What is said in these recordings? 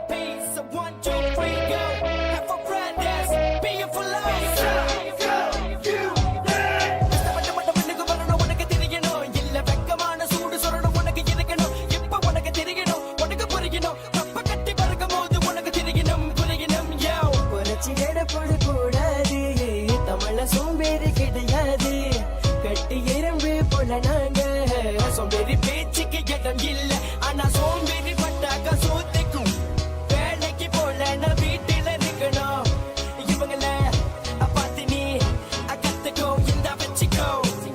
peace. So 1, 2, 3, go. Have a brothers, be a for life. உனக்கு தெரியணும் இல்ல வெக்கமான சூடு சொல்லணும் உனக்கு இருக்கணும் இப்ப உனக்கு தெரியணும் உனக்கு புரியணும் கப்ப கட்டி பறக்கும் போது உனக்கு தெரியணும் புரியணும் யோ புரட்சி எடப்படு கூடாது தமிழ சோம்பேறி கிடையாது கட்டி எறும்பு போல நாங்க சோம்பேறி பேச்சுக்கு இடம் இல்ல ஆனா சோம்பேறி பட்டாக்க சோத்துக்கும் வேலைக்கு போல நான் வீட்டில இருக்கணும் இவங்கள பார்த்து நீ கத்துக்கோ இந்த வச்சுக்கோ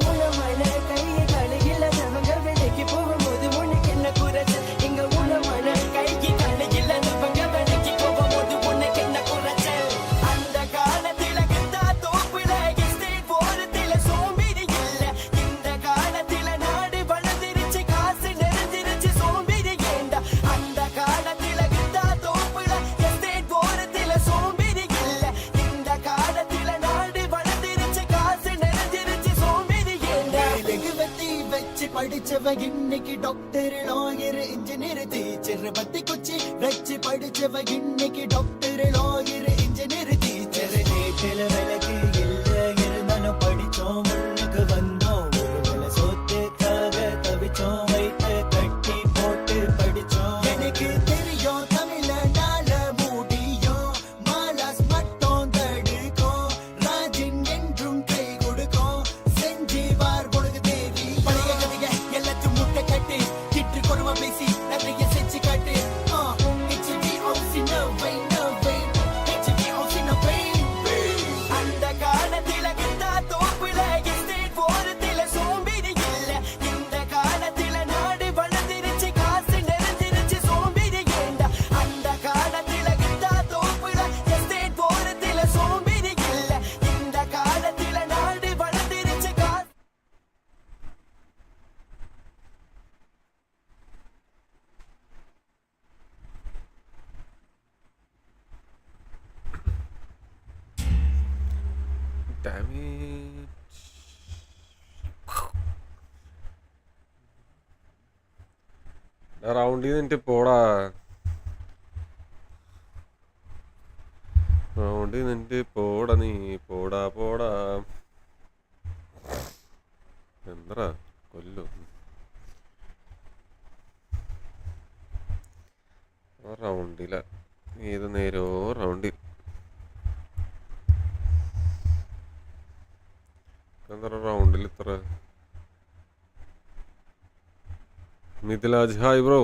உணமான கையை கலையில அவங்க வேலைக்கு போகும்போது உனக்கு என்ன குறைச்சல் இங்க உணமான கைக்கு கலையில அவங்க வேலைக்கு போகும்போது உனக்கு என்ன குறைச்சல் அந்த காலத்துல கத்தா தோப்புல எஸ்டேட் போறதுல சோம்பேறி இல்ல இந்த காலத்துல நாடு வளர்ந்துருச்சு காசு நிறைஞ்சிருச்சு சோம்பேறி ஏண்டா அந்த காலத்துல கத்தா தோப்புல எஸ்டேட் போறதுல சோம்பேறி இல்ல இந்த காலத்துல நாடு வளர்ந்துருச்சு காசு நிறைஞ்சிருச்சு சோம்பேறி ஏண்டா வெகுவத்தி வச்சு படிச்சவ இன்னைக்கு டாக்டர் லாயர் இன்ஜினியர் டீச்சர் பத்தி குச்சி வச்சு படிச்சவ இன்னைக்கு டாக்டர் லாயர் இன்ஜினியர் டீச்சர் வீட்டில விளக்கு இல்ல இருந்தாலும் படிச்சோம் முன்னுக்கு வந்தோம் ஒரு வேளை சொத்துக்காக தவிச்சோம் வயிற்று கட்டி போட்டு படிச்சோம் எனக்கு தெரியும் தமிழனால முடியும் மாலாஸ் மட்டும் தடுக்கும் ராஜின் என்றும் கை கொடுக்கும் செஞ்சு வார் உனக்கு தேவி பழைய கதைய எல்லாத்தையும் முட்டை கட்டு கிட்டு கொடுவா பேசி நிறைய செஞ்சு காட்டு அந்த காலத்தில கத்தா தோப்புல எஸ்டேட் போறதுல சோம்பேறி இல்ல இந்த காலத்தில நாடு வளர்ந்துருச்சு காசு நிறைஞ்சிருச்சு சோம்பேறி ஏண்டா அந்த காலத்தில கத்தா தோப்புல எஸ்டேட் போறதுல சோம்பேறி இல்ல இந்த காலத்தில நாடு வளர்ந்துருச்சு காசு Damn it. റൗണ്ടിൽ നിന്നിട്ട് പോടാ റൗണ്ടിൽ നിന്നിട്ട് പോടാ നീ പോടാ പോടാ എന്താ കൊല്ലോ റൗണ്ടില ഏത് നേരോ റൗണ്ടിൽ എന്താ റൗണ്ടിൽ ഇത്ര Mithilaj hi bro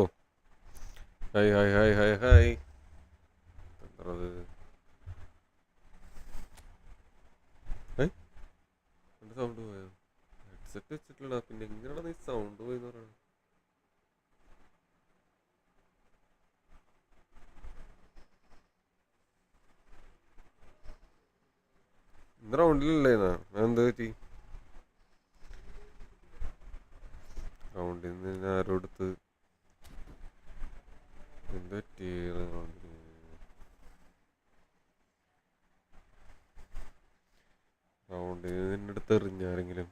hi hi hi hi hi എന്താ എന്റെ സൗണ്ട് പോയോ ഹെഡ്സെറ്റ് വെച്ചിട്ടില്ലടാ പിന്നെ എങ്ങനെയാണ് നീ സൗണ്ട് പോയെന്ന് പറയണ ഇന്ന് റൗണ്ടിലല്ലേന്നാ എന്താ പറ്റി റൗണ്ടിൽ നിന്ന് ആരോടുത്ത് എന്താ പറ്റി റൗണ്ടിൽ റൗണ്ടിൽ നിന്റെ അടുത്ത് എറിഞ്ഞാരെങ്കിലും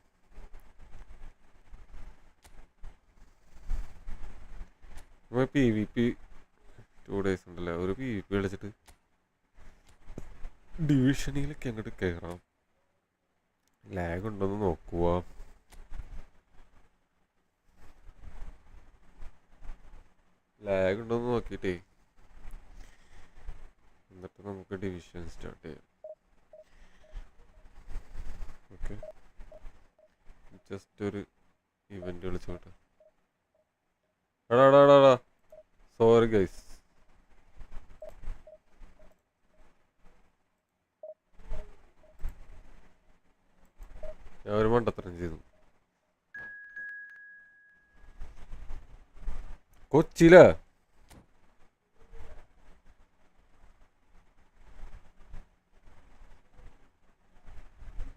PvP 2 days ഉണ്ടല്ലോ ഒരു PvP കളിച്ചിട്ട് ഡിവിഷനിലേക്ക് അങ്ങോട്ട് കയറാം ലാഗ് ഉണ്ടോന്ന് നോക്കുക ലാഗ് ഉണ്ടോന്ന് നോക്കിയിട്ടേ എന്നിട്ട് നമുക്ക് ഡിവിഷൻ സ്റ്റാർട്ട് ചെയ്യാം ഓക്കെ ജസ്റ്റ് ഒരു ഇവന്റ് വിളിച്ചോട്ടെ എടാ സോറി ഗൈസ് ഞാൻ ഒരു മണ്ടത്തരം ചെയ്തു കൊച്ചിയില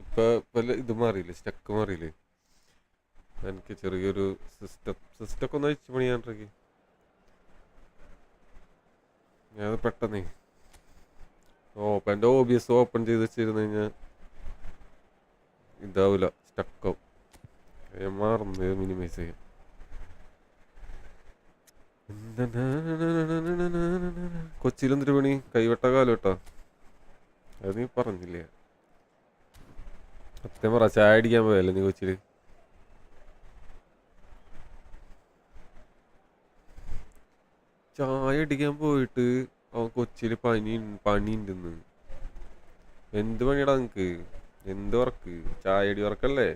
ഇപ്പൊ ഇത് മാറിയില്ലേ സ്റ്റക്ക് മാറിയില്ലേ എനിക്ക് ചെറിയൊരു സിസ്റ്റമൊക്കെ ഒന്ന് അഴിച്ചു പണിയാണ്ടിരിക്കും ഞാനത് പെട്ടെന്നേ എൻ്റെ OBS ഓപ്പൺ ചെയ്ത് വെച്ചിരുന്നു കഴിഞ്ഞാൽ ഇതാവില്ല സ്റ്റക്കാവും ഞാൻ മാറുന്നത് മിനിമൈസ് ചെയ്യാം കൊച്ചിയിൽ എന്തൊരു പണി? കൈവെട്ട കാലുവെട്ടോ? അത് നീ പറഞ്ഞില്ലേ? സത്യം പറ, ചായ അടിക്കാൻ പോയല്ലേ നീ കൊച്ചിയിൽ? ചായ അടിക്കാൻ പോയിട്ട് അവൻ കൊച്ചിയിൽ പണിയുണ്ടെന്ന്. എന്ത് പണിയടാ നിനക്ക്? എന്ത് വർക്ക്? ചായ അടി വർക്കല്ലേ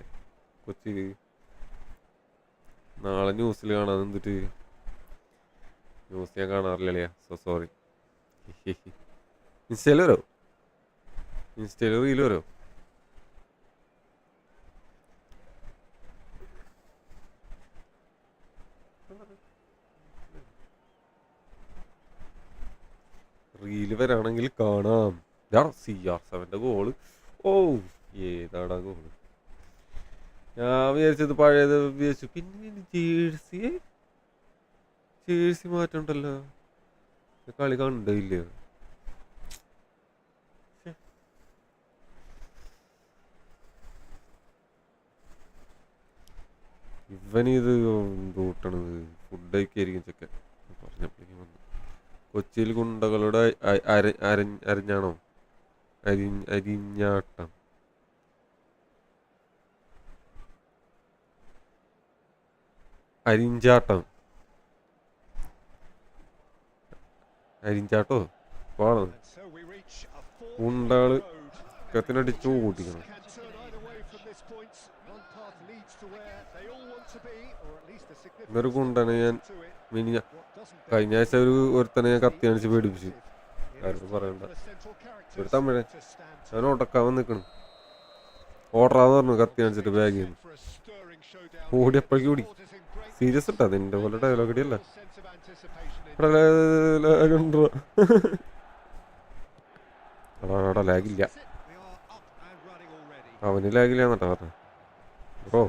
കൊച്ചിയിൽ? നാളെ ന്യൂസിൽ കാണാൻ എന്തിട്ട്? ന്യൂസ് ഞാൻ കാണാറില്ലേ, സോ സോറി. ഇൻസ്റ്റയിൽ വരോ? ഇൻസ്റ്റയിൽ റീൽ വരോ? റീല് വരാണെങ്കിൽ കാണാം. CR7 goal. ഓ ഏതാടാ ഗോള്? ഞാൻ വിചാരിച്ചത് പഴയത് വിചാരിച്ചു. പിന്നെ ജേഴ്സി മാറ്റണ്ടല്ലോ. കളി കണ്ടില്ല. ഇവനിത് കൂട്ടണത് ഫുഡ് കഴിക്കായിരിക്കും ചെക്കൻ പറഞ്ഞപ്പോഴേക്കും വന്നു. കൊച്ചിയിൽ ഗുണ്ടകളുടെ അരിഞ്ഞാണോ അരിഞ്ഞാട്ടം. അരിഞ്ചാട്ടോ പാടണം. ഗുണ്ടകള് കത്തിനടിച്ചു കൂട്ടിക്കണം. ഇന്നൊരു ഗുണ്ടനെ ഞാൻ കഴിഞ്ഞ ആഴ്ച ഒരുത്തനെ ഞാൻ കത്തി കാണിച്ച് പേടിപ്പിച്ചു. ആരും പറയണ്ട. ഒരു തമിഴൻ ഞാൻ ഓടക്കാൻ നിൽക്കണം. ഓടാന്ന് പറഞ്ഞു കത്തി കാണിച്ചിട്ട് ബാഗിൽ നിന്ന് ഓടിയപ്പോഴേക്കും ഓടി. സീരിയസ് ഇട്ടാ നിന്റെ പോലെ ഡയലോഗ് അടിയല്ല. ലാഗില്ല. അവന് ലാഗില്ല എന്നിട്ടാ പറഞ്ഞ. ബ്രോ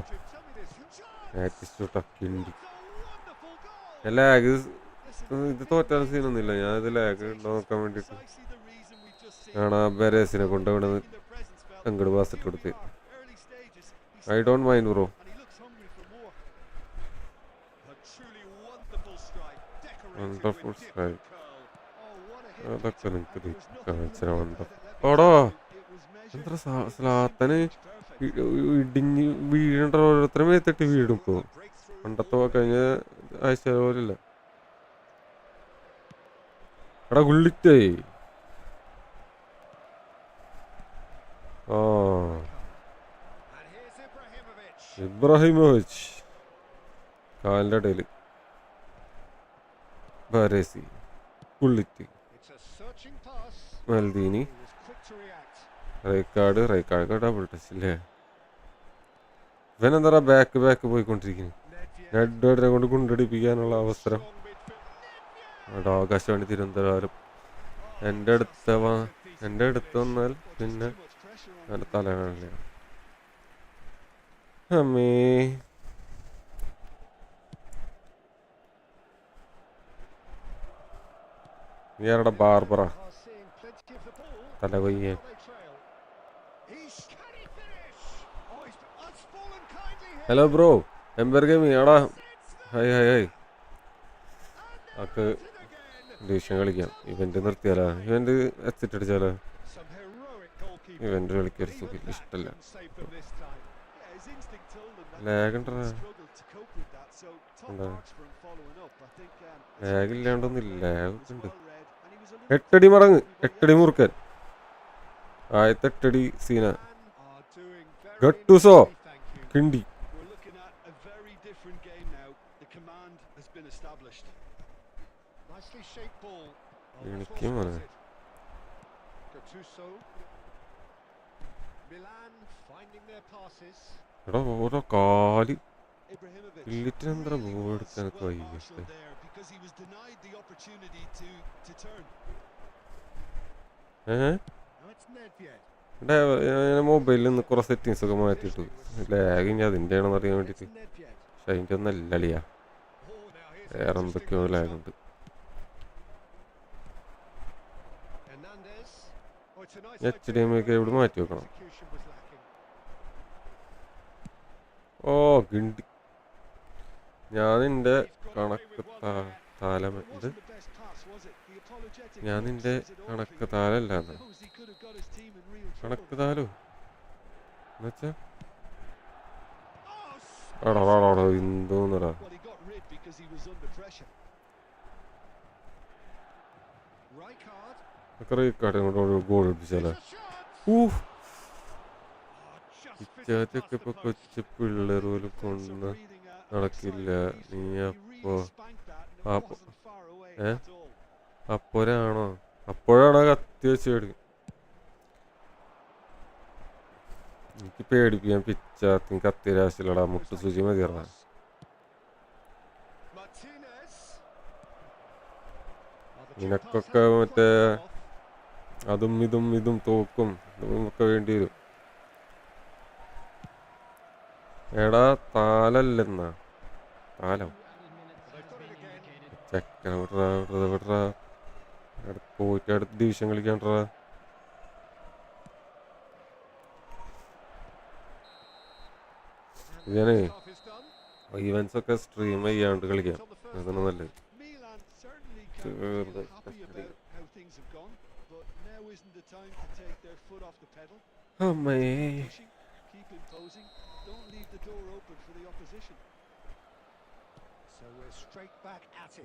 കിണ്ടി ലാഗ് ഇത് തോറ്റാൻ സീനൊന്നുമില്ല. ഞാനിത് ലാഗ് ഉണ്ടോ നോക്കാൻ വേണ്ടിയിട്ട് ആണ് ആ ബരേസിനെ കൊണ്ടുവിടുന്നത്. അങ്ങോട്ട് പാസിട്ട് കൊടുത്ത്. I don't mind bro. Wonderful strike. അതൊക്കെ നിങ്ങൾക്ക് കാണിച്ചാൽ ഓടോ എത്ര സ്ലാത്തന് ഇടിഞ്ഞ് വീഴേണ്ട ഓരോരുത്തരും മേത്തിട്ട് വീടും. ഇപ്പോൾ പണ്ടത്തെ കഴിഞ്ഞ ആഴ്ച പോലില്ല. എടാ ഗുള്ളിറ്റേ. ഇബ്രാഹിമോവിച്ച് കാലിൻ്റെ ഇടയിൽ ബരേസി ഗുള്ളിറ്റ് മൽദീനി റൈക്കാർഡ് ഡബിൾ ടച്ച് ഇല്ലേ? ഇവനെന്താ ബാക്ക് പോയിക്കൊണ്ടിരിക്കുന്നു. നെഡ്വേഡിനെ കൊണ്ട് കൊണ്ടടിപ്പിക്കാനുള്ള അവസരം. ആകാശവാണി തിരുവനന്തപുരം എൻ്റെ അടുത്ത് വന്നാൽ പിന്നെ നല്ല തലകാണില്ല. അമ്മേ നീ ആരുടെ ബാർബറ തല കൊയ്യേ? ഹലോ ബ്രോ എംബർ ഗെയിമിങ് ആടാ. ഹായ് ആക്ക് ഡിവിഷൻ കളിക്കാം. ഇവന്റ് നിർത്തിയാലോ? ഇവന്റ് എക്സിറ്റ് അടിച്ചാലോ? ഇവന്റ് കളിക്കാൻ സുഖം ഇഷ്ടമല്ല. ലാഗുണ്ടാ? ലാഗില്ലാണ്ടൊന്നുമില്ല. ലാഗുണ്ട്. 8 അടി മടങ്ങ് 8 അടി മുറുക്കൻ. ആദ്യത്തെ 8 അടി സീന ഗട്ടുസോ കിണ്ടി. എനിക്കും എടാ ഓരോ കാല് ഇല്ലിറ്റിനെന്താ ഗോൾ എടുക്കാനൊക്കെ വൈകിട്ട്. മൊബൈലിൽ നിന്ന് കുറെ സെറ്റിങ്സ് ഒക്കെ മാറ്റിയിട്ടു. ലാഗ് ഇനി അതിൻ്റെ ആണെന്ന് അറിയാൻ വേണ്ടിയിട്ട്. പക്ഷെ അതിൻ്റെ ഒന്നും അല്ലളിയാ, വേറെ എന്തൊക്കെയോ ലാഗുണ്ട്. HDMI കേബിൾ മാറ്റി വെക്കണം. ഓ ഗിണ്ടി. ഞാൻ എൻ്റെ കണക്ക് താലം ഇത് ഞാൻ നിന്റെ കണക്ക് താലല്ല കണക്ക് താലോ എന്നുവെച്ചാ ആടാടാടാ എന്തോന്നടാ ഗോൾ അടിപ്പിച്ചാലേ ഇച്ചാച്ചൊക്കെ ഇപ്പൊ കൊച്ചു പിള്ളേർ പോലും കൊണ്ട് നടക്കില്ല. നീ അപ്പോഴാണോ കത്തി വെച്ചേടി എനിക്ക് പേടിപ്പിക്കാൻ പിച്ചാത്തി കത്തി രാശിലടാ മുട്ടു സൂചി മതിയറ. നിനക്കൊക്കെ മറ്റേ അതും ഇതും തോക്കും ഒക്കെ വേണ്ടി വരും. എടാ താലല്ലെന്നാ താലം ചെക്കന വിടറാ പോയിട്ട് അടുത്ത ഡിവിഷൻ കളിക്കാണ്ടാ. ഞാനേ ഈവൻസ് ഒക്കെ സ്ട്രീം ചെയ്യാണ്ട് കളിക്കാം, അതാണ് നല്ലത്. അമ്മേ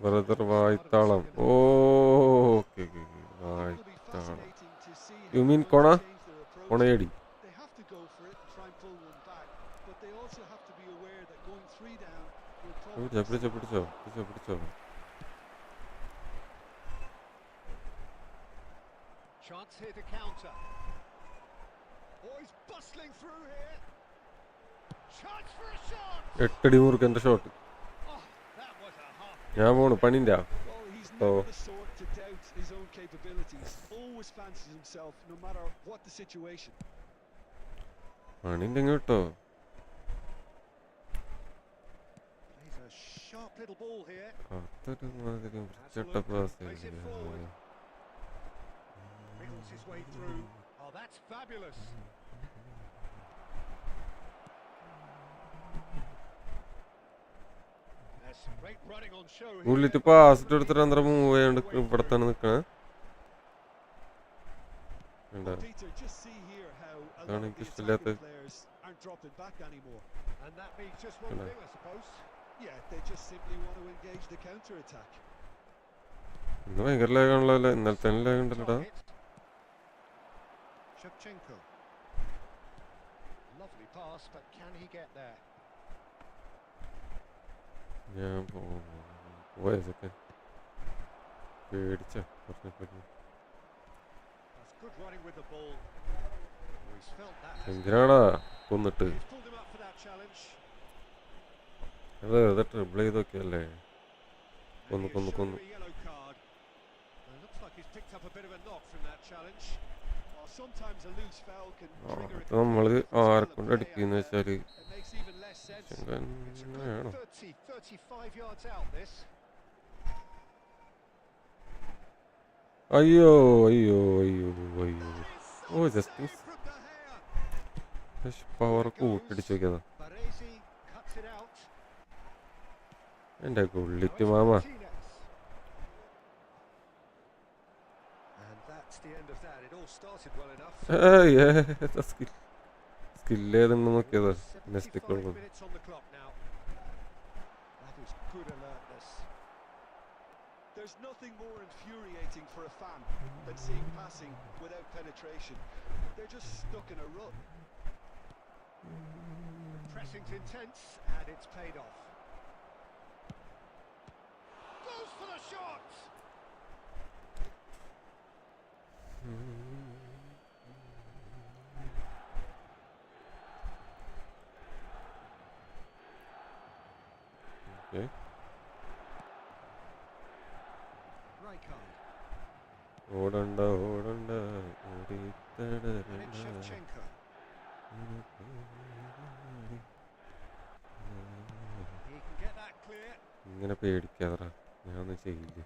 ബ്രദർ വായ്ത്താളം. ഓക്കെ വായ്ത്താളം. യു മീൻ കൊണയടി. പിടിച്ചോ. എട്ടടി മുറുക്കൻ്റെ ഷോട്ട്. ഞാൻ പോണു പണിൻ്റെ. പണിണ്ടെങ്കിൽ കേട്ടോ. അതൊരു മാതിരി വൃത്തികെട്ട പാസ്. ഉള്ളിട്ട് പാസിട്ട് എടുത്തിട്ട് അന്തരം മൂവ് ചെയ്യാണ്ട് ഇവിടെ തന്നെ നിൽക്കണേ. അതാണ് എനിക്ക് ഇഷ്ടമില്ലാത്ത. ഇന്ന് ഭയങ്കര ലാഗാണല്ലോ. ഇന്നലത്തെ ലാഗ് ഉണ്ടല്ലോടാ. ഞാൻ പോയതൊക്കെ പേടിച്ച എന്തിനാടാ കൊന്നിട്ട് വെറുതെ ട്രിബിൾ ചെയ്തൊക്കെയല്ലേ. കൊന്നു നമ്മള് ആരെക്കൊണ്ട് അടിക്കുന്ന വെച്ചാല് വേണം. അയ്യോ ഓ ജസ്റ്റ് പവർ കൂട്ടിടിച്ചു നോക്കിയതാ. എന്റെ ഗുള്ളിറ്റ് മാമ. സ്കില്ല് ഏതെന്ന് നോക്കിയതാ. Next There's nothing more infuriating for a fan than seeing passing without penetration. They're just stuck in a rut. The pressing's intense and it's paid off. Goes for the shot. Okay. ഓടണ്ട ഇങ്ങനെ പേടിക്കാതറ. ഞാനൊന്നും ചെയ്യില്ല.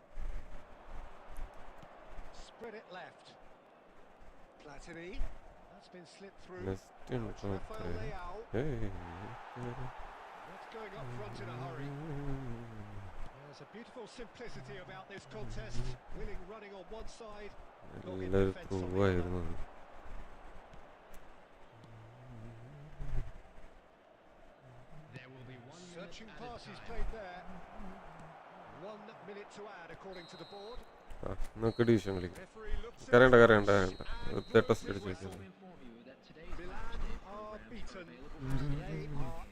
There's a beautiful simplicity about this contest. Willing running on one side, dogged എല്ലാവരും defence on the other. പ്രൂവായിരുന്നു. There will be one searching pass he's played there. 1 minute to add according to the board. നമുക്ക് division കളി Referee looks at കരണ്ട the കരണ്ട match കരണ്ട and test blows അടിച്ച് his വെക്കുന്നത്. whistle. Milan are beaten. They are out.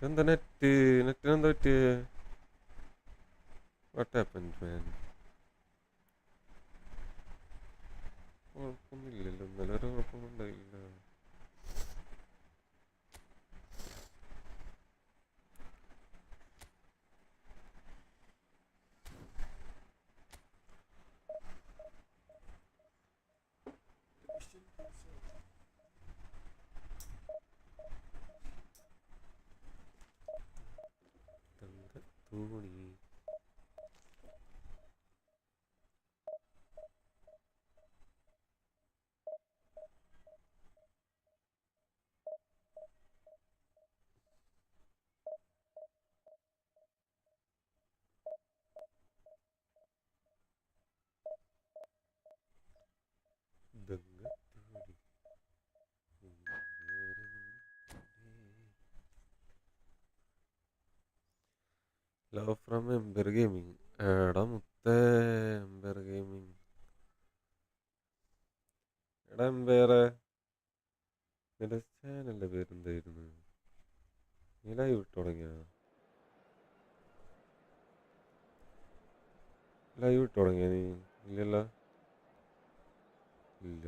എന്താ നെറ്റിനെന്താ പറ്റിയേ? What happened മാൻ? കുഴപ്പമൊന്നുമില്ലല്ലോ, ഇന്നലെ ഒരു കുഴപ്പമൊന്നും ഉണ്ടായില്ല. തൂണി ലവ് ഫ്രം എംബർ ഗെയിമിങ്. എടാ മുത്തേ, എംബർ ഗെയിമിങ്. എടാ എംബേറെ, നിന്റെ ചാനലിൻ്റെ പേരെന്തായിരുന്നു? നീ ലൈവ് ഇട്ട് തുടങ്ങിയ? ലൈവ് ഇട്ട് തുടങ്ങിയ നീ? ഇല്ലല്ലോ. ഇല്ല.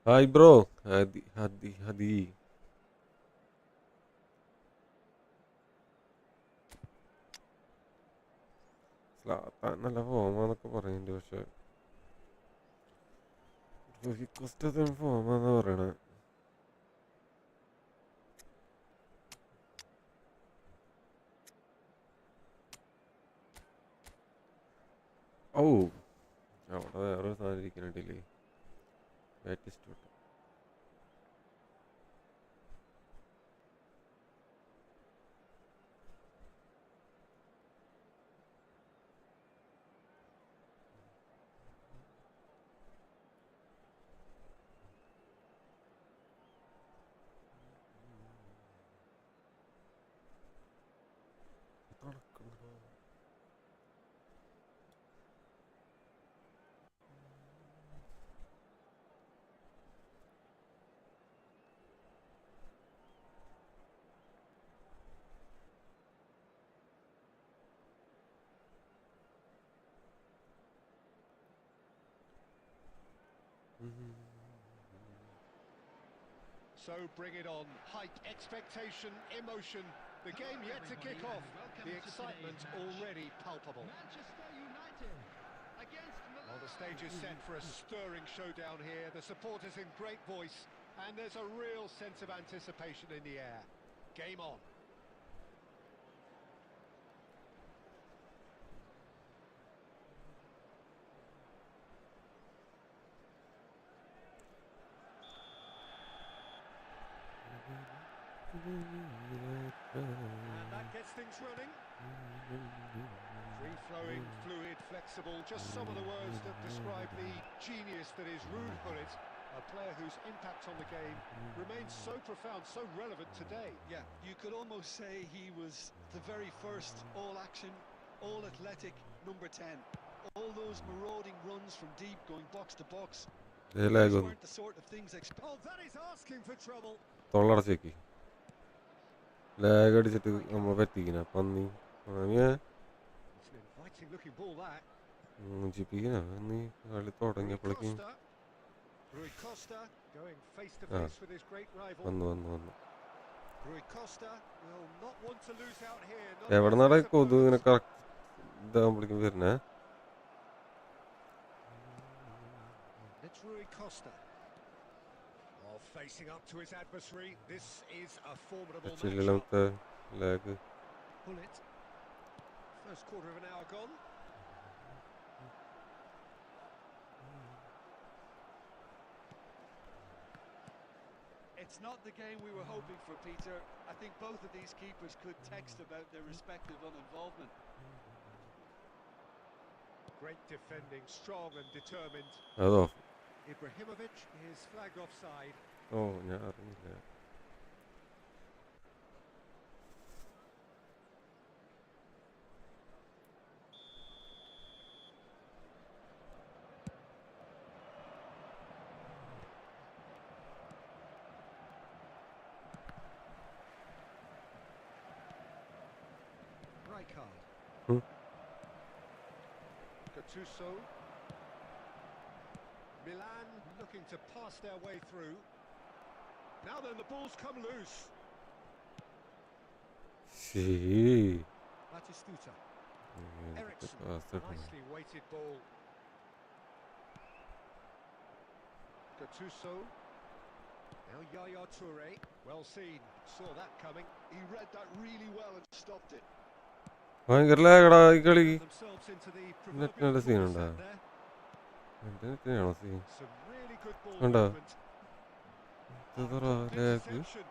Hi bro. ഹദി നല്ല ഫോമാന്നൊക്കെ പറയുന്നുണ്ട്, പക്ഷെ റിക്വസ്റ്റ് ഫോമാന്നാ പറയണേ. ഓ, അവിടെ വേറൊരു സാധനം ഇരിക്കുന്നുണ്ടല്ലേ, ബാറ്റിസ്റ്റ്. So bring it on. Hype, expectation, emotion. The game yet to kick off. The excitement already palpable. Manchester United against Milan. Well, the stage is set for a stirring showdown here. The supporters in great voice, and there's a real sense of anticipation in the air. Game on. And that gets things running. Free-flowing, fluid, flexible, just some of the words that describe the genius that is Ruud Gullit, a player whose impact on the game remains so profound, so relevant today. Yeah, you could almost say he was the very first all-action, all-athletic number 10. All those marauding runs from deep, going box to box. These weren't the sort of things Oh, that is asking for trouble. തൊള്ളടച്ചേക്ക് lag അടിച്ചിട്ട് നമ്മൾ പറ്റിക്കണ പന്നി It's an inviting looking ball that. മൂഞ്ചിപ്പിക്കണ നീ കളി തുടങ്ങിയപ്പോഴേക്കും. Rui Costa going face to face with his great rival. വന്നു Rui Costa will not want to lose out here. എവിടെ നിന്നാണ് കൊതു ഇങ്ങനെ കറക്റ്റ് ഇതാകുമ്പോഴേക്കും വരുന്നേ? It's Rui Costa. Oh, facing up to his adversary. This is a formidable matchup. Lag Pull it. First quarter of an hour gone. It's not the game we were hoping for, Peter. I think both of these keepers could text about their respective uninvolvement. Great defending, strong and determined. അതോ Ibrahimovic is flagged offside. ഓ ഞാൻ അറിഞ്ഞില്ല. Rijkaard. Hmm. Gattuso. Milan looking to pass their way through. Now then, the ball's come loose. Sri Batistuta. എന്തൊക്കെ Ericsson. pass ഇടണം. Nicely weighted ball. Gattuso. Now Yaya Toure. Well seen. Saw that coming. He read that really well and stopped it. ഭയങ്കര ലാഗടാ ഈ കളി. Themselves into the നെറ്റിനുള്ള proverbial സീനുണ്ടാ? set there. എൻ്റെ നെറ്റിനാണോ scene? Some really good ball Under. movement. ഇതെന്താടാ lag? Interception.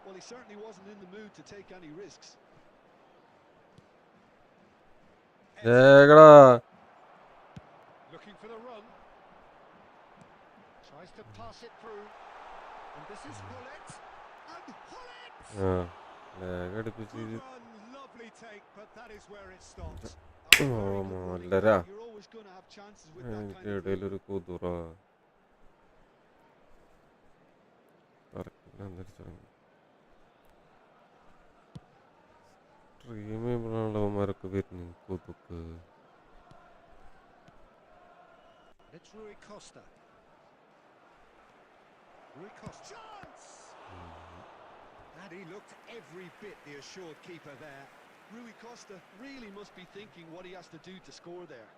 Well, he certainly wasn't in the mood to take any risks. ലാഗടാ. Looking for the run. Tries to pass it through. And this is Hullet. And Hullet! ആ lag അടുപ്പിച്ച് Good run, lovely take, but that is where it stops. ഓ മോല്ലരാ. You're always going to have chances with that എനിക്ക് kind of ഇടയിലൊരു കുതിറ. തറക്കില്ല എന്നിട്ട് തുടങ്ങി. Stream ചെയ്യുമ്പോഴാണവന്മാരൊക്കെ വരുന്നത് കൊതുക്ക്. It's Rui Costa. Rui Costa. Chance! And he looked every bit the assured keeper there. Rui Costa really must be thinking what he has to do to score there.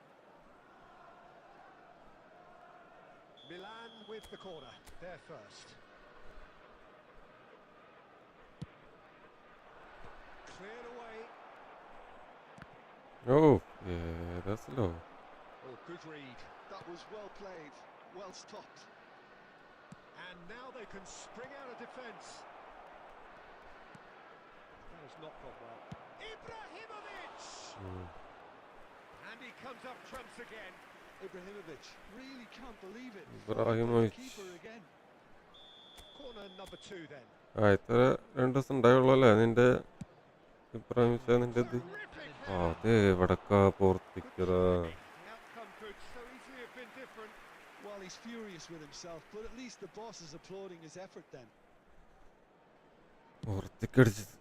Milan with the corner. There first. Cleared away. Oh, yeah, that's low. Oh, good read. That was well played, well stopped. And now they can spring out of defence. That has not gone well. Ibrahimovic! And he comes up trumps again. Ibrahimovic really can't believe it. Ibrahimovic. Keeper again. Corner number 2 then. ഇത്ര 2 ദിവസം ഉണ്ടായുള്ളൂ നിന്റെ ഇപ്രാവശ്യം നിന്റെ ഇത്. അതെ എവിടക്കാ പുറത്തിക്കതാ. The outcome could so easily have been different. Well, he's furious with himself, but at least the boss is applauding his effort then. പുറത്തിക്കടിച്ചത്.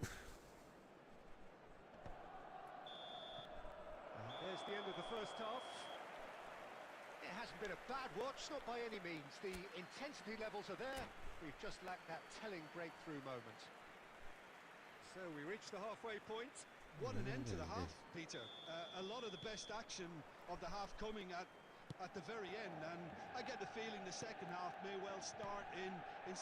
And there's the end of the first half. It hasn't been a bad watch, not by any means. The intensity levels are there. We've just lacked that telling breakthrough moment. So we reach the halfway point. What an end to the half, Peter. A lot of the best action of the half coming at the very end, and I get the feeling the second half may well start in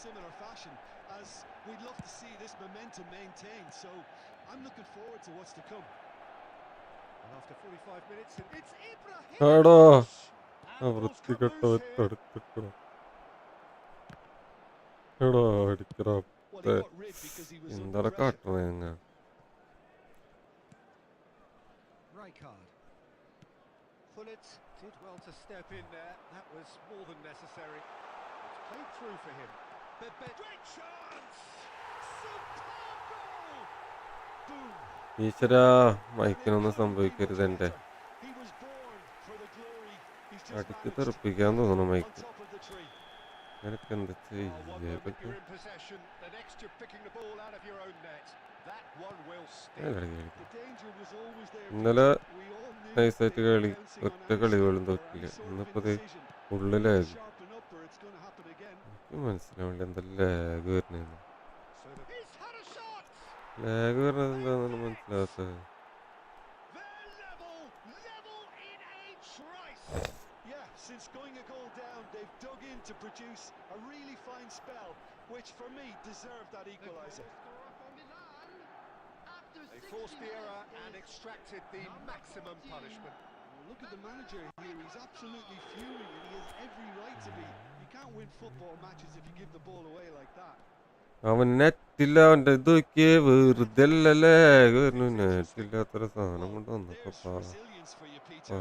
similar fashion, as we'd love to see this momentum maintained. So I'm looking forward to what's to come. And after 45 minutes, it's ആടാ Ibrahimovic. ആ And balls come വൃത്തികെട്ട loose here. എടുത്തിക്കണം. എടാ അടിക്കടാ. Well, he got rid because he was under എന്താ pressure. കാട്ടണേ അങ്ങ. Rijkaard. Hullet did well to step in there. That was more than necessary. It's played through for him. Great chance! Superb goal! Boom! ഈശ്വരാ മൈക്കിനൊന്നും സംഭവിക്കരുത് എൻ്റെ. He was born for the glory. He's just അടിക്ക് managed തെറിപ്പിക്കാൻ തോന്നുന്നു on mic. top of the tree. നിനക്ക് എന്ത് Oh, one ചെയ്യാ moment പറ്റും? you're in possession, the next you're picking the ball out of your own net. That one will stick. The danger was always there. ഇന്നലെ We all knew നൈസായിട്ട് they were കളി bouncing on ഒറ്റ any കളി sort പോലും or തോറ്റില്ല. any sort of ഇന്നിപ്പോ indecision. ഉള്ളിലായി. Sharpen up or it's going to happen again. എനിക്ക് മനസ്സിലാവില്ല എന്താ ലാഗ് വരുന്നതെന്ന്. So he's had a shot! Lag വരുന്നത് എന്താണെന്ന് മനസ്സിലാകാത്തത്. They're level in a trice. Yeah, since Since going a goal down, they've dug in to produce a really fine spell, which for me deserved that equaliser. They forced the error and extracted the maximum punishment. Look at the manager here, he's absolutely fuming and he has every right to be. You can't win football matches if you give the ball away like that. അവൻ നെറ്റില്ല അവൻ്റെ ഇത് നോക്കിയേ വെറുതെ അല്ലല്ലേ നെറ്റില്ലാത്ര സാധനം കൊണ്ട് There's വന്നപ്പോ resilience for you, Peter.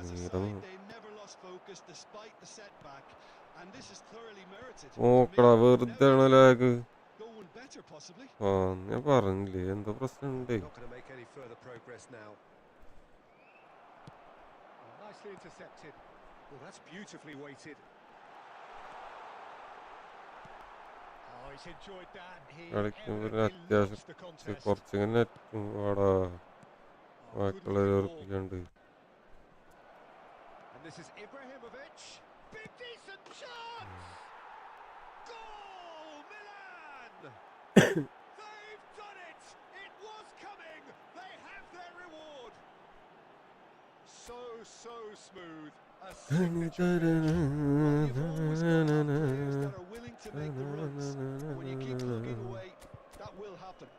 As a side, they never lost focus despite the setback, and this is thoroughly merited. നോക്കടാ വെറുതെ ആണ് lag Go one better, possibly. ഞാൻ പറഞ്ഞില്ലേ എന്തോ പ്രശ്നമുണ്ടേ Not going to make any further progress now. Nicely intercepted. Well, that's beautifully weighted. Oh, he's enjoyed that. He കളിക്കുമ്പോൾ evidently loves the അത്യാവശ്യം contest. കുറച്ചിങ്ങനെ നെറ്റും വാടാ Oh, good ബാക്കിയുള്ളവരെ looking ball. ഉറപ്പിക്കാണ്ട് And this is Ibrahimovic. Big decent chance. Goal, Milan. They've done it. It was coming. They have their reward. So smooth. A signature finish. Well, you've always got to have players that are willing to make the runs. When you keep plugging away, that will happen.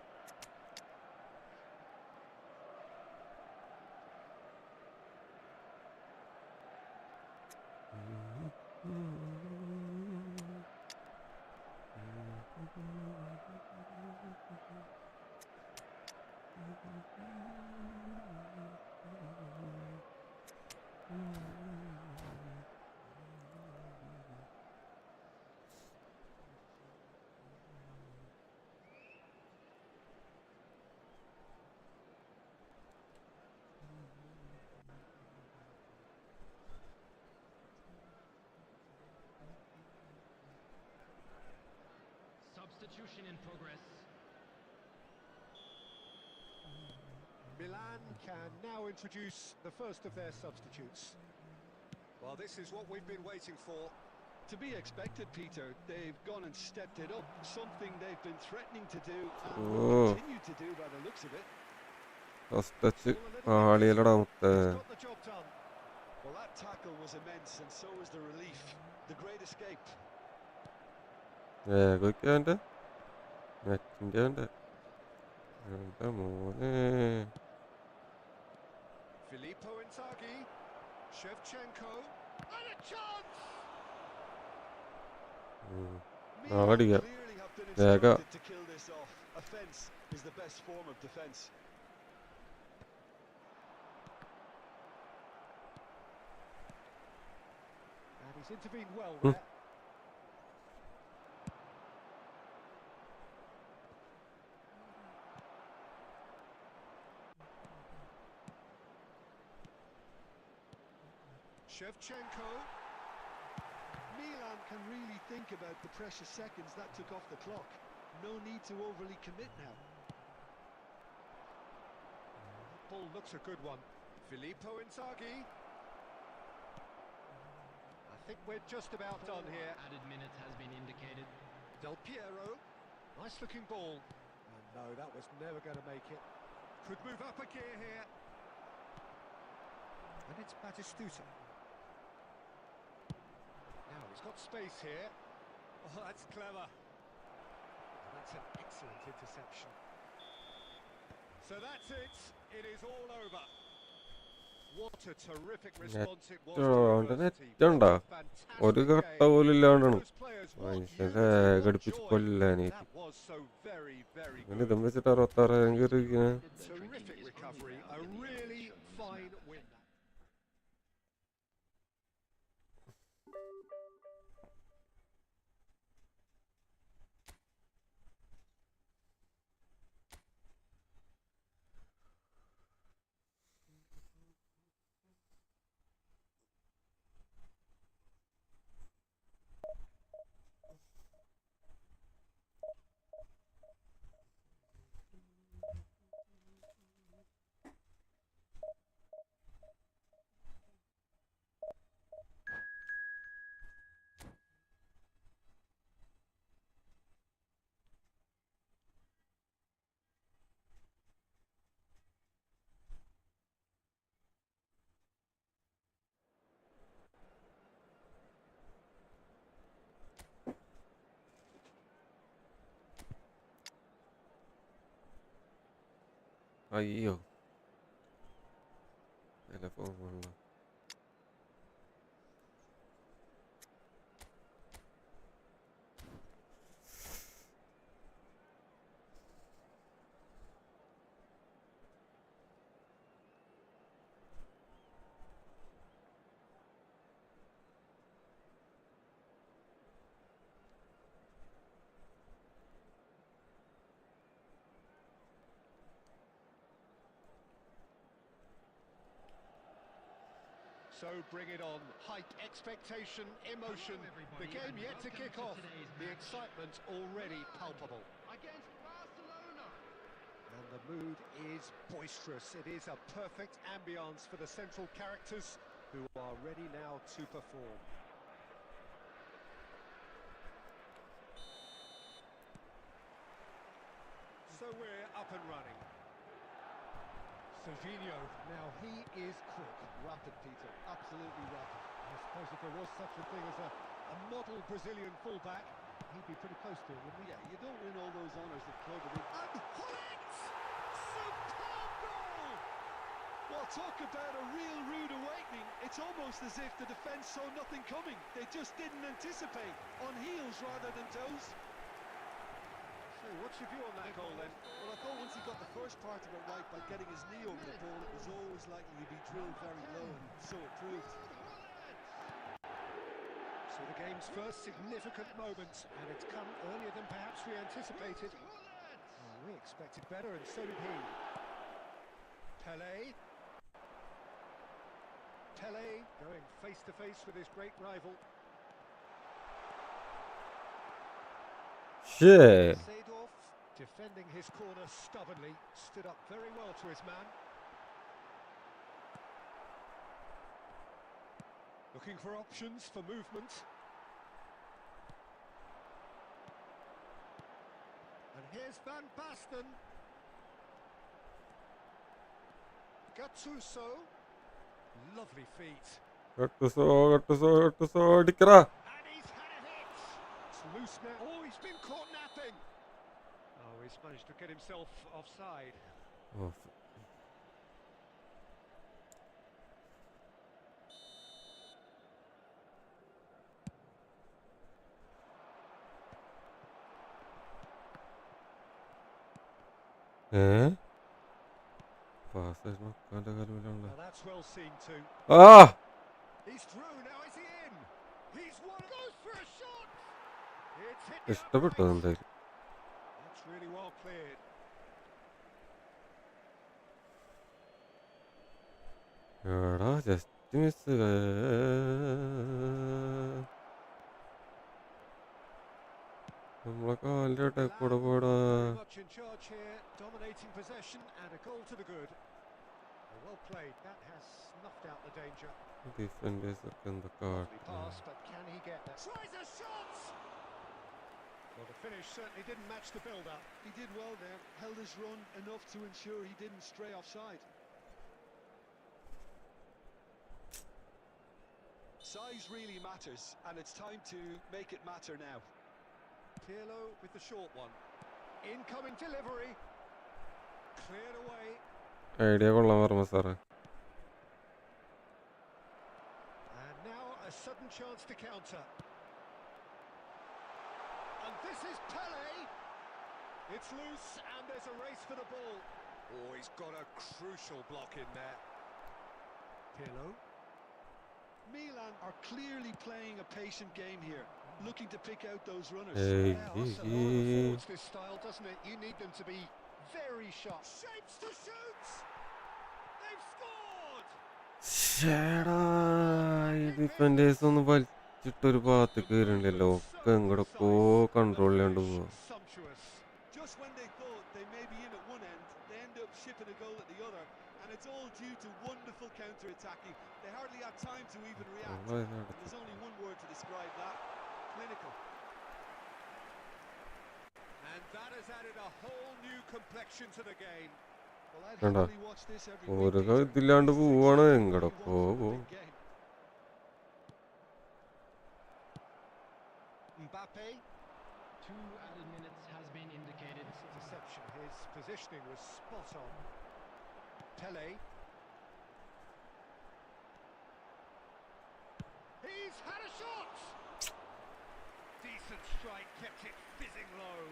Substitution in progress. Milan can now introduce the first of their substitutes. Well, this is what we've been waiting for. To be expected, Peter. They've gone and stepped it up. Something they've been threatening to do and will continue to do by the looks of it. First touch ആളിയല്ലടാ മുത്തേ He's got the job done. Well, that tackle was immense, and so was the relief. The great escape. വേഗമൊക്കെ അവൻ്റെ നെറ്റിൻ്റെ അവൻ്റെ എന്താ മോനെ Filippo Inzaghi. Shevchenko. And a chance. നാളെ അടിക്കാം Clearly have been വേഗം instructed to kill this off. Offence is the best form of defence. And he's intervened well there. Shevchenko. Milan can really think about the precious seconds that took off the clock. No need to overly commit now. Ball looks a good one. Filippo Inzaghi. I think we're just about done here. Added minute has been indicated. Del Piero. Nice looking ball. And no, that was never going to make it. Could move up a gear here. And it's Batistuta. Now he's got space here. Oh, that's clever. And that's an excellent interception. So that's it. It is all over. What a terrific response it was to adversity. നെറ്റുണ്ടോ ഒരു Fantastic കട്ട game. പോലും ഇല്ലാണ്ടാണ് Those players, what മനുഷ്യനെ unity, what ഘടിപ്പിച്ച് joy. കൊല്ലാനേറ്റ് That was so very അങ്ങനെ good. ഇതും വെച്ചിട്ട് 66 കയറിയിരിക്കണേ Terrific recovery. A really fine win. അയ്യോ നല്ല ഫോമുള്ള So bring it on. Hype, expectation, emotion. The game yet to kick off. The excitement already palpable. Against Barcelona. And the mood is boisterous. It is a perfect ambience for the central characters who are ready now to perform. So we're up and running. Serginho, now he is quick. Rapid, Peter, absolutely rapid. I suppose if there was such a thing as a model Brazilian fullback, he'd be pretty close to it, wouldn't he? Yeah, you don't win all those honours at club. And Hullet! Superb goal! Well, talk about a real rude awakening. It's almost as if the defence saw nothing coming. They just didn't anticipate. On heels rather than toes. So what's your view on that goal then? Well, I thought once he got the first part of it right by getting his knee over the ball, it was always likely to be drilled very low, and so it proved. So the game's first significant moment, and it's come earlier than perhaps we anticipated. Oh, we expected better, and so did he. Pelé. Pelé going face to face with his great rival. Shit. Seedorf defending his corner stubbornly, stood up very well to his man. Looking for options for movement. And here's Van Basten. Gattuso. Lovely feet. Gattuso, അടിക്കറാ. And he's had a hit. It's loose now. Oh, he's been caught napping. Oh, he's managed to get himself offside. Oh, pass നോക്കാൻ്റെ കാലമില്ല. Now that's well seen too. ആ He's through, now is he in? He's one, goes for a shot! It's hit the ഇഷ്ടപ്പെട്ടു upright. എന്തായാലും. That's really well cleared. എടാ just miss. നമ്മളെ കാലിൻ്റെ ഇടയിൽ കൂടെ പോടാ. Very much in charge here, dominating possession and a goal to the good. Well played, that has snuffed out the danger. Defenders ഒക്കെ എന്തൊക്കെ Lovely pass, but can he get that? Tries a shot! Well, the finish certainly didn't match the build-up. He did well there, held his run enough to ensure he didn't stray offside. Size really matters, and it's time to make it matter now. Pirlo with the short one. Incoming delivery. Cleared away. Idea കൊള്ളാൻ പറഞ്ഞ സാറേ. And now a sudden chance to counter. And this is Pelé. It's loose and there's a race for the ball. Oh, he's got a crucial block in there. Pirlo. Milan are clearly playing a patient game here, looking to pick out those runners. Hey, Yeah, Arsenal affords this style, doesn't it? You need them to be very sharp. Shapes to shoot. They've scored. ശ്ശേടാ, ഈ defenders ഒന്ന് വലിച്ചിട്ടൊരു ഭാഗത്ത് കയറിണ്ടല്ലോ. ഒക്കെ എങ്ങടൊക്കോ control ചെയ്യാണ്ട് പോവാ. Sumptuous. Just when they thought they may be in at one end, they end up shipping a goal at the other, and it's all due to wonderful counter-attacking. They hardly had time to even react. There's only one word to describe that: clinical. And that has added a whole new complexion to the game. Well, I'd Kanda. happily watch this every ഒരു week, Peter. ഇതില്ലാണ്ട് It's പോവാണ് exactly what എങ്ങടൊക്കോ we want from a പോവും. big game. Mbappe. 2 added minutes has been indicated. Deception. His positioning was spot on. Pele. He's had a shot. Decent strike, kept it fizzing low.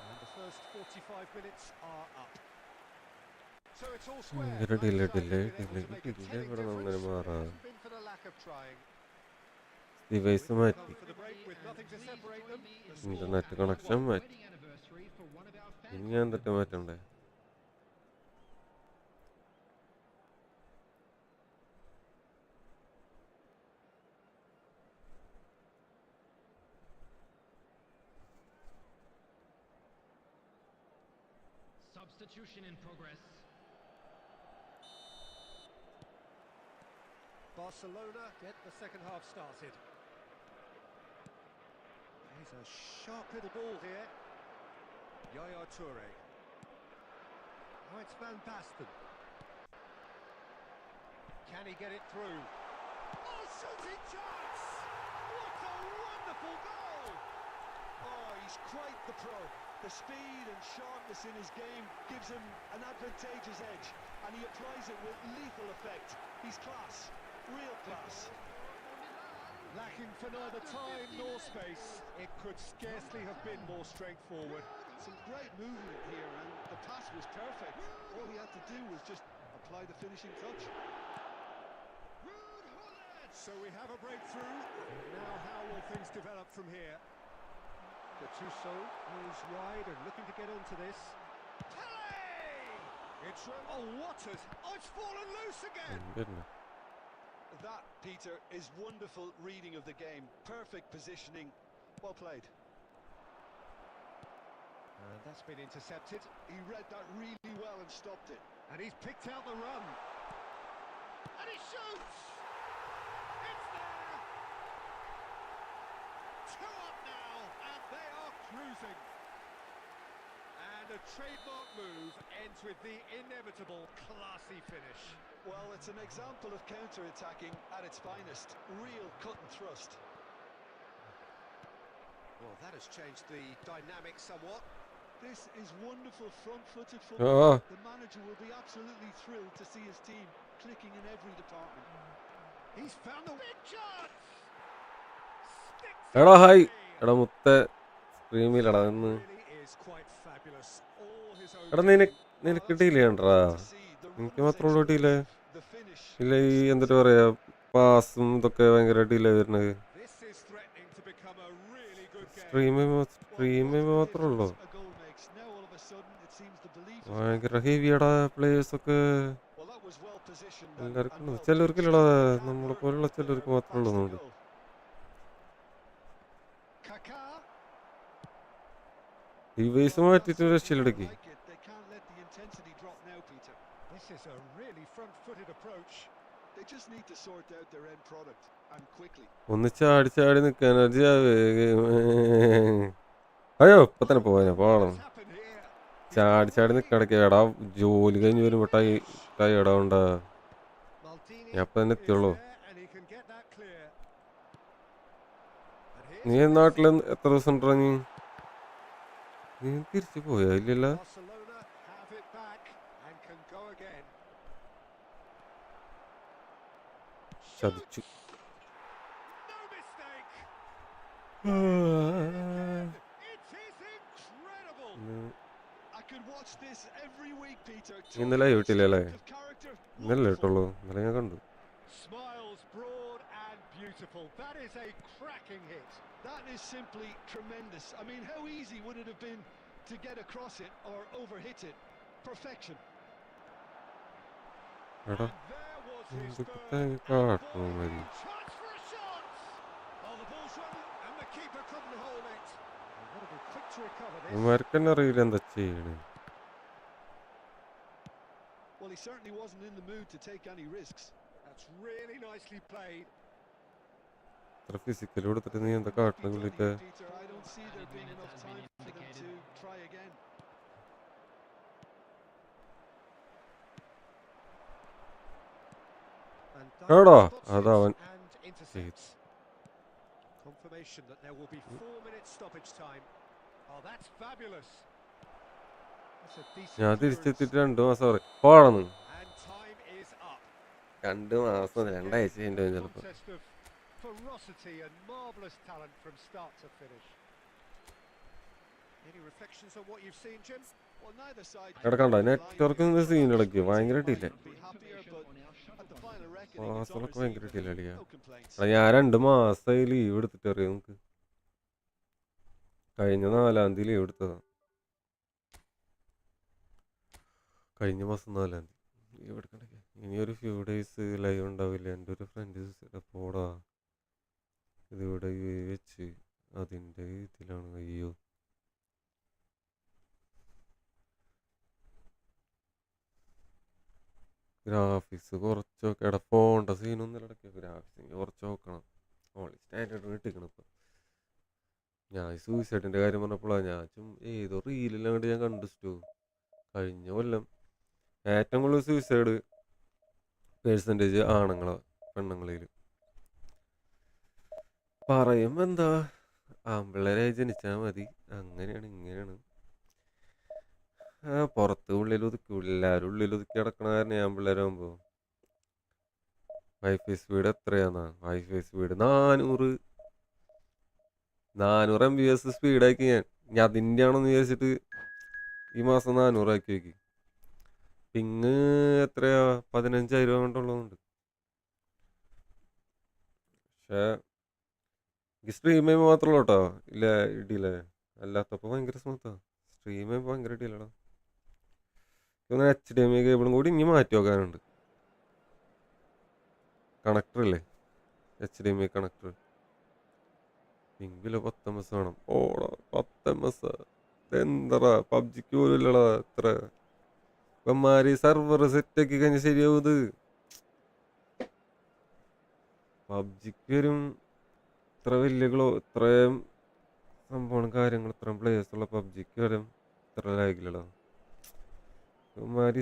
And the first 45 minutes are up. So it's all square. ഭയങ്കര delay Neither side delay have been able to delay make a delay telling ഇവിടെ നിന്ന് അങ്ങനെ difference. It മാറാ hasn't been for the lack of trying. Device മാറ്റി For the break with nothing to separate them. The score internet and connection 1-1. മാറ്റി ഇനി ഞാൻ എന്തൊക്കെ മാറ്റണ്ടേ Substitution in progress. Barcelona get the second half started. He's a sharp little ball here. Yaya Toure. Now it's Van Basten. Can he get it through? Oh, shooting chance! What a wonderful goal! Oh, he's quite the pro. The speed and sharpness in his game gives him an advantageous edge, and he applies it with lethal effect. He's class, real class. Lacking for neither time nor space. It could scarcely have been more straightforward. Some great movement here, and the pass was perfect. All he had to do was just apply the finishing touch. So we have a breakthrough. Now how will things develop from here? Gattuso moves wide and looking to get onto this. Pele! Oh, what has... Oh, it's fallen loose again! വരുന്നു That, Peter, is wonderful reading of the game. Perfect positioning. Well played. And that's been intercepted. He read that really well and stopped it. And he's picked out the run. And he shoots! It's there! 2 up now, and they are cruising. And a trademark move ends with the inevitable classy finish. Well, it's an example of counter-attacking at its finest. Real cut and thrust. Well, that has changed the dynamic somewhat. This is wonderful front-footed ആ football. The manager will be absolutely thrilled to see his team clicking in every department. He's found the big chance! Sticks എടാ it hi away. എടാ മുത്ത സ്ട്രീമിലടാ നിന്ന് Really is quite fabulous. All his own എടാ doing. നിനക്ക് delay ഉണ്ടടാ To see the എനിക്ക് runner's മാത്രമേ ഉള്ളൂ ഡിലേ explosive, the finish. ഇല്ല ഈ എന്നിട്ട് പറയാ പാസും ഇതൊക്കെ ഭയങ്കര ഡിലേ വരുന്നത് This is threatening to become a really good game. സ്ട്രീമിൽ മാത്രമേ ഉള്ളൂ A goal makes. Now all of a sudden it seems the belief is ഭയങ്കര ഹെവിയടാ പ്ലേയേഴ്സ് ഒക്കെ well, that was well positioned and എല്ലാവർക്കും well ഉണ്ട് played. ചിലർക്കില്ലടാ Can't നമ്മളെ hurt പോലുള്ള the ചിലർക്ക് player മാത്രമേ ഉള്ളൂ backs the അതുകൊണ്ട് goal. Kaká. Device Well, മാറ്റിട്ട് that's രക്ഷയിലെടുക്കി like it. They can't let the intensity drop now, Peter. This is a really front-footed approach. They just need to sort out their end product and quickly. ഒന്ന് ചാടി ചാടി നിൽക്കാൻ അയ്യോ ഇപ്പൊ തന്നെ പോവാ പോകണം What's happened here? ചാടി ചാടി നിൽക്കടക്കെ എടാ ജോലി കഴിഞ്ഞ് വരുമ്പോ ടൈടാ ഉണ്ടാ Maldini ഞാൻ ഇപ്പൊ തന്നെ is എത്തിയുള്ളൂ there and he can get that clear. And നീ here's നാട്ടിൽ എത്ര ദിവസം ഉണ്ടോ നീ തിരിച്ചു പോയാ ഇല്ലല്ലോ Barcelona have it back and can go again. ചതിച്ചു No mistake. It is incredible. I could watch this every week, Peter. ഇന്നലെ കിട്ടില്ലല്ലേ Of character. ഇന്നലെ കേട്ടുള്ളൂ ഇന്നലെ ഞാൻ കണ്ടു Smiles broad and beautiful. That is a cracking hit. That is simply tremendous. I mean, how easy would it have been to get across it or overhit it? Perfection. എടാ And there was his എന്തൊക്കെ third. കാട്ടണോ മതി Chance for a shot. Oh, the ball's run and the keeper couldn't hold it. And what a be quick to recover this. ഇവന്മാർക്ക് തന്നെ അറിയില്ല എന്താ ചെയ്യണേ Well, he certainly wasn't in the mood to take any risks. That's really nicely played. അത്ര physical കൊടുത്തിട്ട് നീ എന്താ കാട്ടണ പുള്ളിട്ട് Peter, I don't see there being enough time for them to try again. And എടാ spots അതവൻ it and intercepts. Confirmation that there will be 4 minutes stoppage time. Oh, that's fabulous. That's a decent ഞാൻ clearance. തിരിച്ചെത്തിയിട്ട് 2 മാസം പറയും പോണെന്ന്. And time is up. 2 മാസം Again, 2 ആഴ്ച a കഴിഞ്ഞിട്ട് ചിലപ്പോൾ. contest of ferocity and marvellous talent from start to finish. Any reflections on what you've seen, Jim? Well, neither side കിടക്കണ്ട can network scene ഇടയ്ക്ക് ഭയങ്കര delay. be happier, but at the final reckoning, it's പാസലൊക്കെ ours. ഭയങ്കര delay അടിയാ. No complaints. ഞാൻ 2 മാസമായി leave എടുത്തിട്ട് അറിയാം നമുക്ക്. കഴിഞ്ഞ 4-ാം തീയതി ലീവ് എടുത്തതാ. കഴിഞ്ഞ മാസം 4-ാം തീയതി ലീവ് എടുക്കണ്ടേ. ഇനി ഒരു ഫ്യൂ ഡേയ്സ് ലൈവ് ഉണ്ടാവില്ല. എൻ്റെ ഒരു ഫ്രണ്ട് പോടാ ഇതിവിടെ വെച്ച് അതിൻ്റെ ഇതിലാണ്. അയ്യോ ഗ്രാഫിക്സ് കുറച്ചൊക്കെ എടാ ഫോണിൻ്റെ സീനൊന്നും ഇടയ്ക്ക് ഗ്രാഫിക്സ് കുറച്ച് നോക്കണം. ഓൺലി സ്റ്റാൻഡേർഡ് കിട്ടിക്കണം ഇപ്പം. ഞാൻ സൂയിസൈഡിൻ്റെ കാര്യം പറഞ്ഞപ്പോഴാണ് ഞാൻ ഏതോ റീലെല്ലാം കണ്ട് ഞാൻ കണ്ടിട്ടു. കഴിഞ്ഞ കൊല്ലം ഏറ്റവും കൂടുതൽ സൂയിസൈഡ് പേഴ്സൻറ്റേജ് ആണുങ്ങളാണ് പെണ്ണുങ്ങളിൽ. പറയുമ്പോൾ എന്താ ആൺപിള്ളേരായി ജനിച്ചാൽ മതി, അങ്ങനെയാണ് ഇങ്ങനെയാണ്. പുറത്ത് ഉള്ളിൽ ഒതുക്കി എല്ലാവരും ഉള്ളിൽ ഒതുക്കി കിടക്കണ കാരണം ആൺപിള്ളേരാകുമ്പോൾ വൈഫൈ സ്പീഡ് എത്രയാന്നാ? വൈഫൈ സ്പീഡ് 400 MBs സ്പീഡാക്കി ഞാൻ അതിൻ്റെ ആണെന്ന് വിചാരിച്ചിട്ട് ഈ മാസം 400 ആക്കി വയ്ക്കി. പിങ് എത്രയാ 15,000 കൊണ്ടുള്ളതുണ്ട്. പക്ഷേ സ്ട്രീം ചെയ്യുമ്പോൾ മാത്രമല്ല കേട്ടോ ഇല്ല ഇടിയില്ലേ, അല്ലാത്തപ്പോൾ ഭയങ്കര സ്മൂത്താണ്. സ്ട്രീം ചെയ്യുമ്പോൾ ഭയങ്കര ഇടിയില്ലടാ. HDMI കേബിളും കൂടി ഇനി മാറ്റി വെക്കാനുണ്ട്. കണക്ടറില്ലേ HDMI കണക്ടർ. പിങ്കിലോ 10 MS വേണം. ഓടാ 10 MS എന്താ പബ്ജിക്ക് പോലും ഇല്ലടാ എത്ര. ഇപ്പന്മാര് സെർവർ സെറ്റ് ആക്കി കഴിഞ്ഞാൽ ശരിയാവും. ഇത് പബ്ജിക്ക് വരും ഇത്ര വലിയ ഇത്രയും സംഭവം കാര്യങ്ങൾ ഇത്രയും പ്ലേയേഴ്സ് ഉള്ള പബ്ജിക്ക് വരും ഇത്ര ലാഗില്ലടാ. ഇവന്മാര്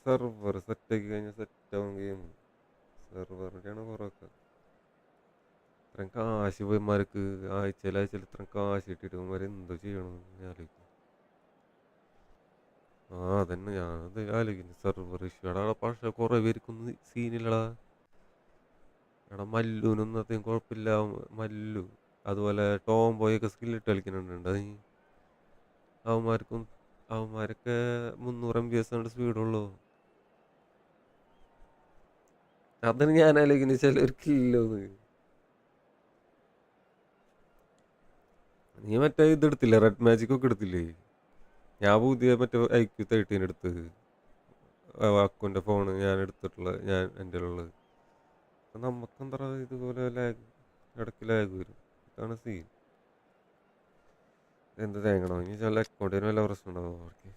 സെർവർ സെറ്റ് ആക്കി കഴിഞ്ഞാൽ സെറ്റ് ആവും ഗെയിം. സെർവറിൻ്റെയാണ് കുറവൊക്കെ. ഇത്രയും കാശ് ഇവന്മാർക്ക് ആഴ്ചയിൽ ഇത്രയും കാശ് കിട്ടിയിട്ട് ഇവന്മാർ എന്തോ ചെയ്യണമെന്ന് ഞാൻ ആലോചിക്കും. അതന്നെ ഞാനത് ആലോചിക്കുന്നു. സെർവർ ഇഷ്യൂ എടാ. പക്ഷെ കുറേ പേർക്കൊന്നും സീനില്ലടാ. എടാ മല്ലുവിനൊന്നും അത്രയും കുഴപ്പമില്ല. മല്ലു അതുപോലെ ടോം ബോയൊക്കെ സ്കില്ലിട്ട് കളിക്കുന്നുണ്ട്. അവന്മാരൊക്കെ 300 MBs കൊണ്ട് സ്പീഡുള്ളൂ. അതാണ് ഞാൻ ആലോചിക്കുന്നത് ചിലർക്കില്ലോന്ന്. നീ മറ്റേ ഇതെടുത്തില്ലേ റെഡ് മാജിക് ഒക്കെ എടുത്തില്ലേ? ഞാൻ പുതിയ മറ്റേ IQ13 എടുത്ത് അക്കുൻ്റെ ഫോണ് ഞാൻ എടുത്തിട്ടുള്ളത്, എൻ്റെ ഉള്ളത്. നമുക്കെന്താ ഇതുപോലെ ലാഗ് ഇടയ്ക്ക് ലാഗ് വരും. ഇതാണ് സീൻ. എന്ത് തേങ്ങണോ ഇനി ചില അക്കൗണ്ടിന് വല്ല പ്രശ്നം ഉണ്ടാവും അവർക്ക്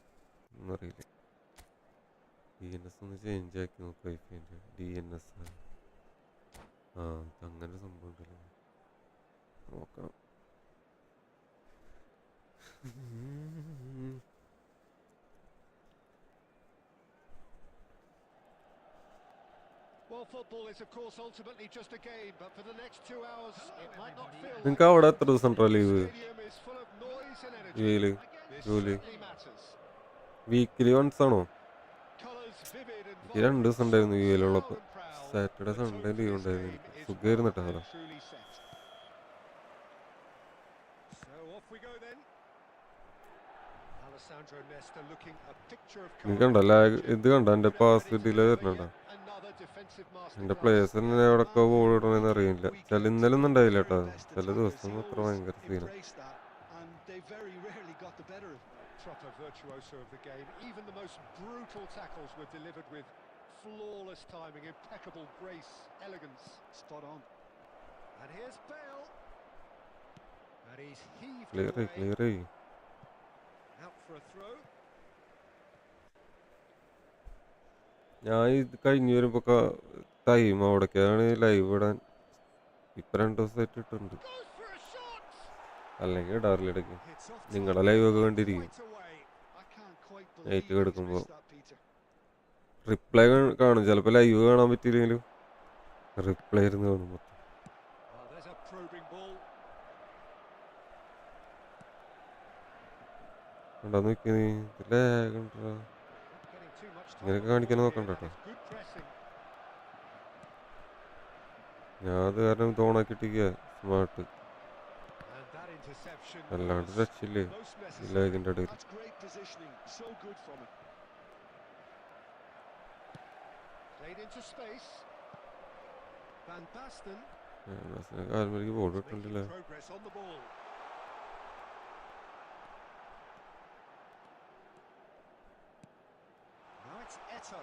ഒന്നും അറിയില്ല. DNS ഒന്ന് ചേഞ്ച് ആക്കി നോക്കാം. വൈഫൈൻ്റെ DNS അങ്ങനെ സംഭവം ഉണ്ടല്ലോ, നോക്കാം. Well, football is of course ultimately just a game, but for the next 2 hours it might not feel like നിങ്ങൾക്ക് അവിടെ എത്ര ദിവസം ഉണ്ടോ leave? stadium is full of noise and energy. ജോലി This ജോലി certainly matters. വീക്കിലി വൺസ് ആണോ? Colours vivid and എനിക്ക് 2 vibrant, ദിവസം ഉണ്ടായിരുന്നു so UAE-ലുള്ളപ്പോൾ. loud and proud. Saturday The Sunday tone leave for this ഉണ്ടായിരുന്നു. game എനിക്ക് is സുഖമായിരുന്നു well കേട്ടോ. and truly set. So off we go then. Alessandro Nesta looking a picture of നീ കണ്ട ഇത് കണ്ട എൻ്റെ പാസ് ഡിലേ വരുന്നുണ്ടോ? another defensive എൻ്റെ masterclass. പ്ലേയേഴ്സിന് എവിടെയൊക്കെ ബോൾ ഇടണമെന്ന് അറിയില്ല. ഇന്നലെ ഒന്നും ഉണ്ടായില്ല കേട്ടോ. ചില ദിവസം അത്ര ഭയങ്കര സീനാണ്. And they very rarely got the better of it. Proper virtuoso of the game. Even the most brutal tackles were delivered with flawless timing, impeccable grace, elegance. Spot on. And here's Bale. And he's heaved clear away. ആയി. Out for a throw. ഞാൻ ഇത് കഴിഞ്ഞ് വരുമ്പോൾ time അവിടേക്കാണ് live ഇടാൻ ഇപ്പം 2 ദിവസമായിട്ട് ഇട്ടുണ്ട്. Goes for a shot. അല്ലെങ്കിൽ ഇടാറില്ല ഇടയ്ക്ക്. It's off നിങ്ങളുടെ target, ലൈവ് ഒക്കെ but കണ്ടിരിക്കും. quite away. I can't quite night believe he's കിടക്കുമ്പോൾ missed that, Peter. റിപ്ലൈ കാണും. ചിലപ്പോൾ ലൈവ് കാണാൻ പറ്റിയില്ലെങ്കിലും റിപ്ലൈ ഇരുന്ന് കാണും മൊത്തം. Oh, there's a probing ball. കണ്ടാ നോക്കി നീ ലാഗുണ്ടോ Getting too much time ഇങ്ങനെയൊക്കെ on the കാണിക്കാൻ ball നോക്കണ്ട here. That കേട്ടോ is good pressing. ഞാൻ അത് കാരണം തോണാക്കിട്ടിരിക്കുക സ്മാർട്ട് And that interception അല്ലാണ്ട് was രക്ഷയില്ലേ most ഈ necessary. ലാഗിൻ്റെ ഇടയിൽ That's great positioning. So good from him. Played into space. Van Basten കാൽമേലേക്ക് ബോൾ making ഇട്ടുണ്ടല്ലേ progress on the ball. Now it's Eto.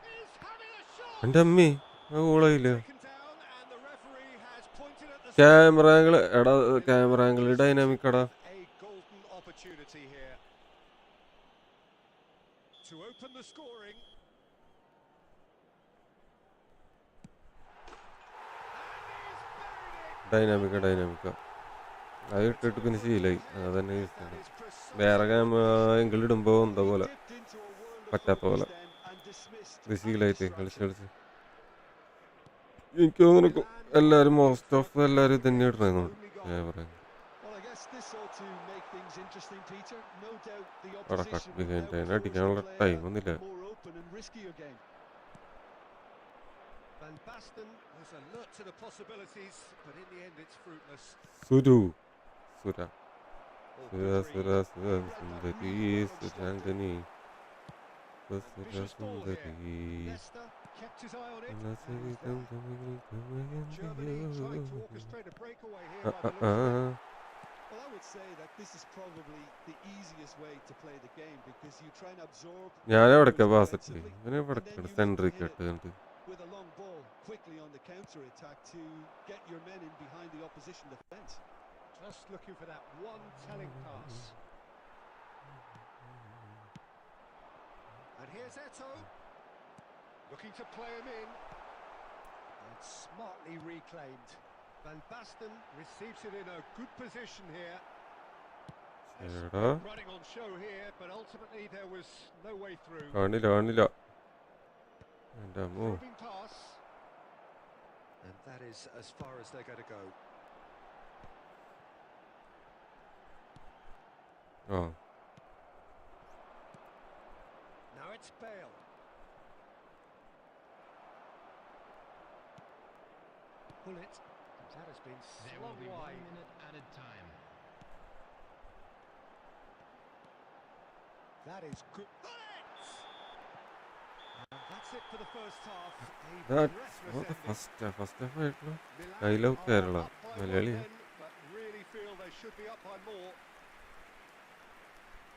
He's having a shot. എൻ്റെ അമ്മേ ആ ഗോളായില്ല Taken down, and the referee has pointed at the camera angle എടാ camera angle dynamic എടാ with a golden opportunity here to open the scoring. ഡൈനാമിക്ക അത് ഇട്ടിട്ട് പിന്നെ ശീലായി അതന്നെ യൂസ് That ചെയ്യണം is precisely വേറെ what ക്യാമറ he എങ്കിൽ ഇടുമ്പോൾ എന്താ പോലെ Dipped into a world of പറ്റാത്ത focus പോലെ then and dismissed ഇത് any ശീലായിട്ട് കളിച്ച് distraction. എനിക്ക് തോന്നുന്നു Milan എല്ലാവരും are in most front of എല്ലാവരും with തന്നെ the ഇടണേന്നു only goal. Camera Well, I guess this ought to make things interesting, Peter. No doubt the അവിടെ opposition cut will now be കഴിഞ്ഞിട്ട് forced അടിക്കാനുള്ള to play time ഒന്നുമില്ല a more open and riskier game. Van Basten was alert to the possibilities, but in the end it's fruitless. സുര Oh, സുര good സുര read. സുര സുന്ദരി Surangani And സുര vicious ball here. Sundari Leicester kept his eye on it. And he's മനസ്സരിതം there. തമിഴിൽ Germany trying to തമയന്തിയോ orchestrate a breakaway here ആ by ആ the looks of it. Well, I would say that this is probably the easiest way to play the game because you try and absorb ഞാൻ the എവിടേക്കാ numbers പാസിട്ട് defensively, ഇവനെ and then എവിടേക്കാണ് you look to centric hit ഇട്ട് it കണ്ടിട്ട് with a long ball quickly on the counter attack to get your men in behind the opposition defence. Just looking for that one telling pass. And here's Eto. Looking to play him in. And smartly reclaimed. Van Basten receives it in a good position here. There's എടാ great running on show here, but ultimately there was no way through. കാണില്ല എൻ്റെ അമ്മോ Probing pass. And that is as far as they're going to go. ആ Now it's Bale. Pull it. That has been There will slung be 1 wide. minute added time. That is good. Pull it! And that's it for the first half. A That breathless what the ending. first half ആയിട്ടുള്ളൂ Milan I love are Kerala. up by one മലയാളിയാ then, but really feel they should be up by more.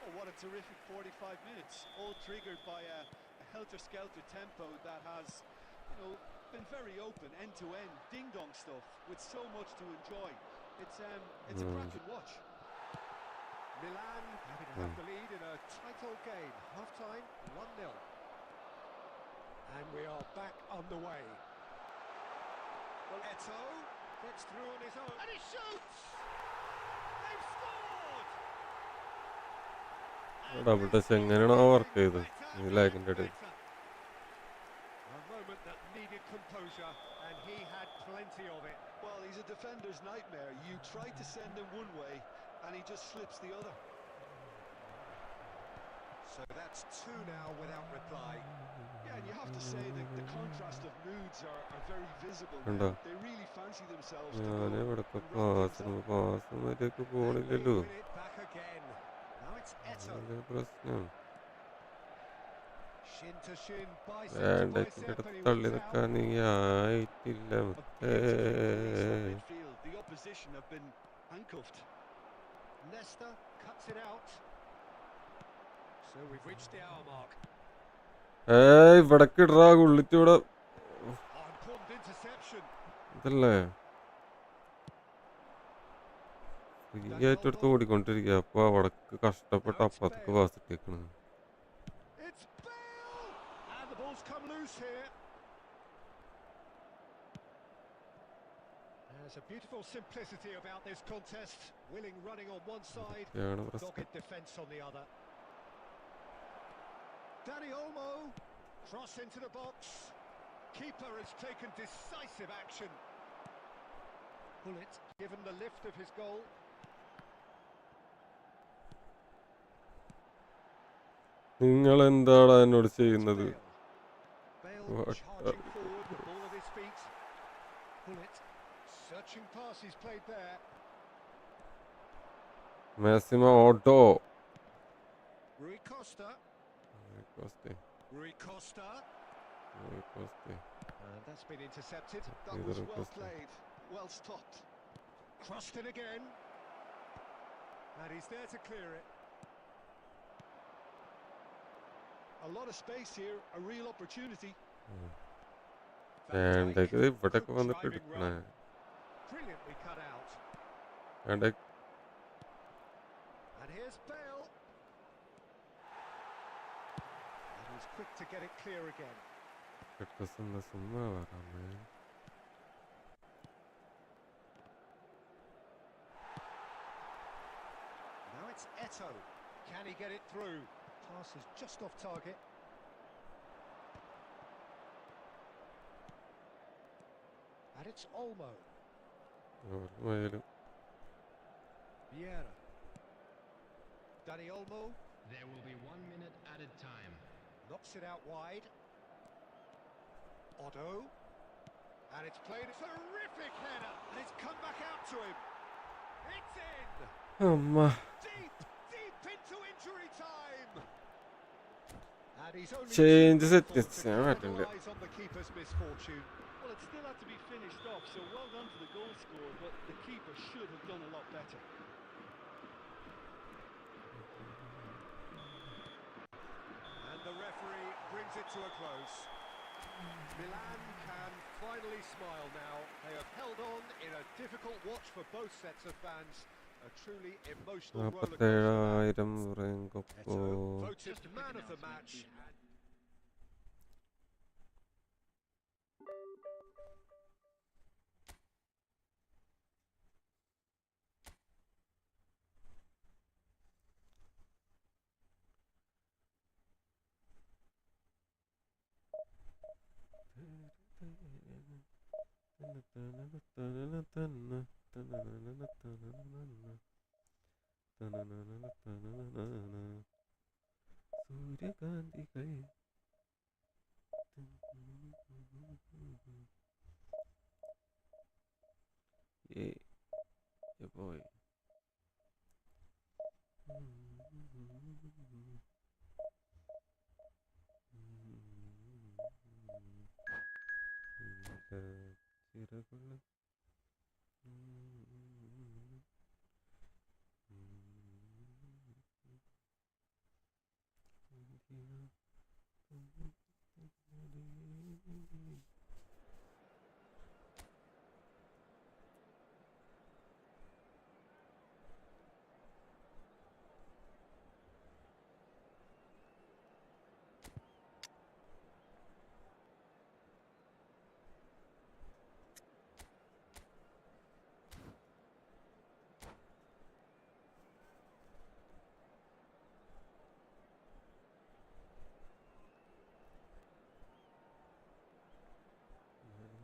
Oh, what a terrific 45 minutes, all triggered by a helter-skelter tempo that has, been very open, end-to-end, ding-dong stuff, with so much to enjoy. It's a cracking watch. Milan happy to have the lead in a tight old game. Half-time, 1-0. And we are back underway. Well, Eto gets through on his own. And he shoots! They've scored! Double touch എങ്ങനെയാണോ work ചെയ്തത് ഈ ലാഗിൻ്റെ ഇടയിൽ A moment that needed composure, and he had plenty of it. Well, he's a defender's nightmare. You try to send him one way, and he just slips the other. So that's two now without reply. Yeah, and you have to say that the contrast of moods are very visible Kanda. now. They really fancy themselves to ഞാൻ go എവിടൊക്കെ and run things up. പാസമതിയൊക്കെ And they പോണില്ലല്ലോ win it back again. Now it's Eto. അതാണ് പ്രശ്നം Shin to shin, bicep to വേണ്ടതിൻ്റെ bicep, അടുത്ത് and he തള്ളി wins out. നിൽക്കാൻ നീ ആയിട്ടില്ല A beautiful release from midfield. The opposition have been handcuffed. Leicester cuts it out. So we've reached the hour mark. ഇവിടക്ക് ഇടറാ ഉള്ളിച്ചൂടെ Oh, important interception. ഇതല്ലേ free ആയിട്ട് എടുത്ത് ഓടിക്കൊണ്ടിരിക്കുക അപ്പൊ അവിടക്ക് കഷ്ടപ്പെട്ട് അപ്പുറത്തേക്ക് വാസിട്ടേക്കണ് It's Bale! And the ball's come loose here. There's a beautiful simplicity about this contest. Willing running on one side, ഇതൊക്കെയാണ് പ്രശ്നം dogged defence on the other. Danny Olmo, cross into the box. Keeper has taken decisive action. Pull it, given the lift of his goal. നിങ്ങൾ എന്താണ് എന്നോട് ചെയ്യുന്നത്? Bale What charging forward, the ball at his feet. Bullet, searching pass he's played there. Maximum auto. Rui Costa. Rui Costa. And that's been intercepted. That was well played, well stopped. Crossed in again. And he's there to clear it. A lot of space here, a real opportunity. ഇവിടൊക്കെ വന്നിട്ട് എടുക്കണേ. Brilliantly cut out. And here's Bale. And he's quick to get it clear again. സുമ്മാ വരാമേ. Now it's Eto. Can he get it through? Pass is just off target. And it's Olmo. Vieira. Danny Olmo. There will be 1 minute added time. Knocks it out wide. Otto. And it's played a terrific header. And it's come back out to him. It's in. Deep into injury time. And he's only Changes it. capitalize on the keeper's misfortune. Well, it still had to be finished off, so well done to the goal scorer, but the keeper should have done a lot better. And the referee brings it to a close. Milan can finally smile now. They have held on in a difficult watch for both sets of fans. A truly emotional rollercoaster. 47,000 Eto voted man of the match. സൂര്യകാന്തികൾ. Yeah, boy. ചിറകുള്ള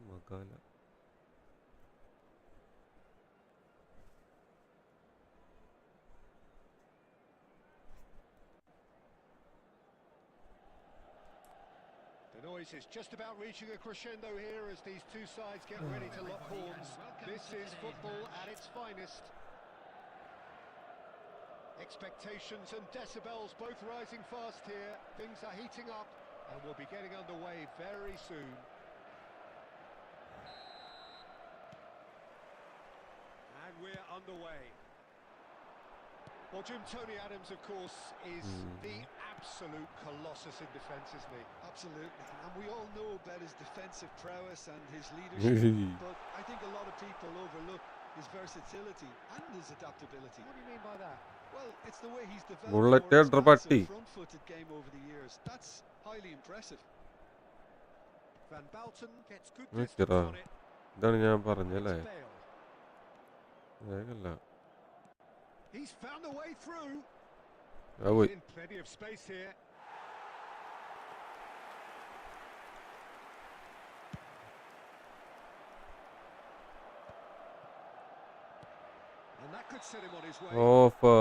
മകാല. The noise is just about reaching a crescendo here as these two sides get ready to lock horns. This is football at its finest. Expectations and decibels both rising fast here. Things are heating up and we'll be getting underway very soon. And we're underway. Well, Jim, Tony Adams, of course, is the absolute colossus in defence, isn't he? Absolutely, and we all know about his defensive prowess and his leadership, but I think a lot of people overlook his versatility and his adaptability. What do you mean by that? Well, it's the way he's Bullet developed a more Drapati. expansive front-footed game over the years. That's highly impressive. Van Balten gets good distance നോക്കിയതാ, on it. ഇതാണ് ഞാൻ പറഞ്ഞല്ലേ. It's Bale. വേഗല്ല. He's found a way through. പോയി. In plenty of space here. And that could set him on his way. Off I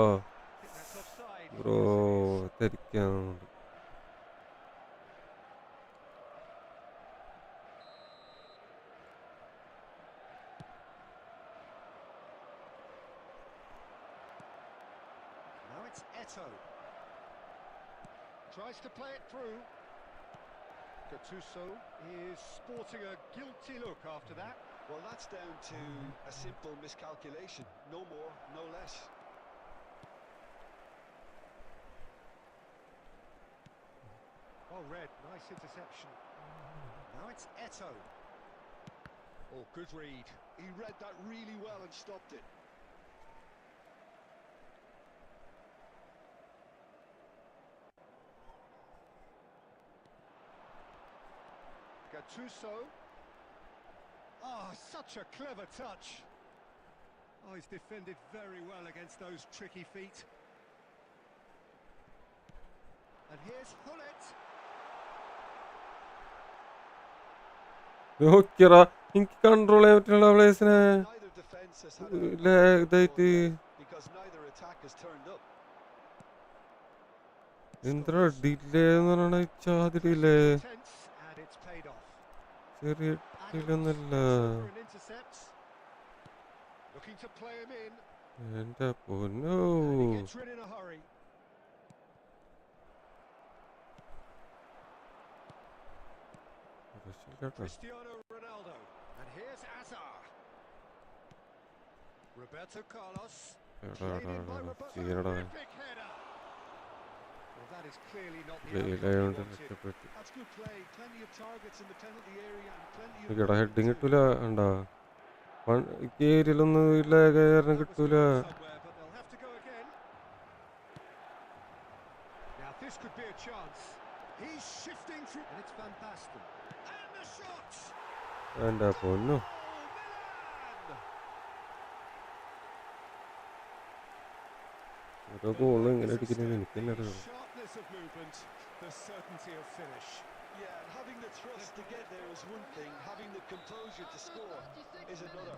think that's offside. Bro, തെരിക്കാൻ. Eto'o. Tries to play it through. Gattuso is sporting a guilty look after that. Well, that's down to a simple miscalculation. No more, no less. Well read, nice interception. Now it's Eto'o. Oh, good read. He read that really well and stopped it. Gattuso. Ah, such a clever touch. Oh, he's defended very well against those tricky feet. And here's Hullet. നോക്കിയറാ എനിക്ക് control ചെയ്യാൻ പറ്റുള്ള പ്ലേസിനെ Neither defense has had a ഇതായിട്ട് because neither attack has turned up. എന്താ delay എന്ന് പറയണ ചാതിരിയില്ലേ Tense, and it's paid off. ചെറിയ ഡിലൊന്നല്ല For an intercept. Looking to play him in. എന്റെ പൊന്നോ And he gets rid in a hurry. Cristiano Ronaldo. And here's Azar. Roberto Carlos. Played in by Roberto. Terrific header. Well, that is clearly not the outcome he wanted. That's good play. Plenty of targets in the penalty area and plenty of കേടാ heading കിട്ടൂല ഉണ്ടാ ഏരിയയിലൊന്നും ഇല്ല കാരണം കിട്ടൂല Somewhere, but they'll have to go again. Now this could be a chance. He's shifting through, and it's Van Basten. And the shot. എന്റെ പൊന്നു ഓരോ ഗോളും ഇങ്ങനെ അടിക്കുന്നത് എനിക്ക് തന്നെ അറിയാം Sharpness of movement, the certainty of finish. Yeah, and having the trust to get there is one thing, having the composure to score is another.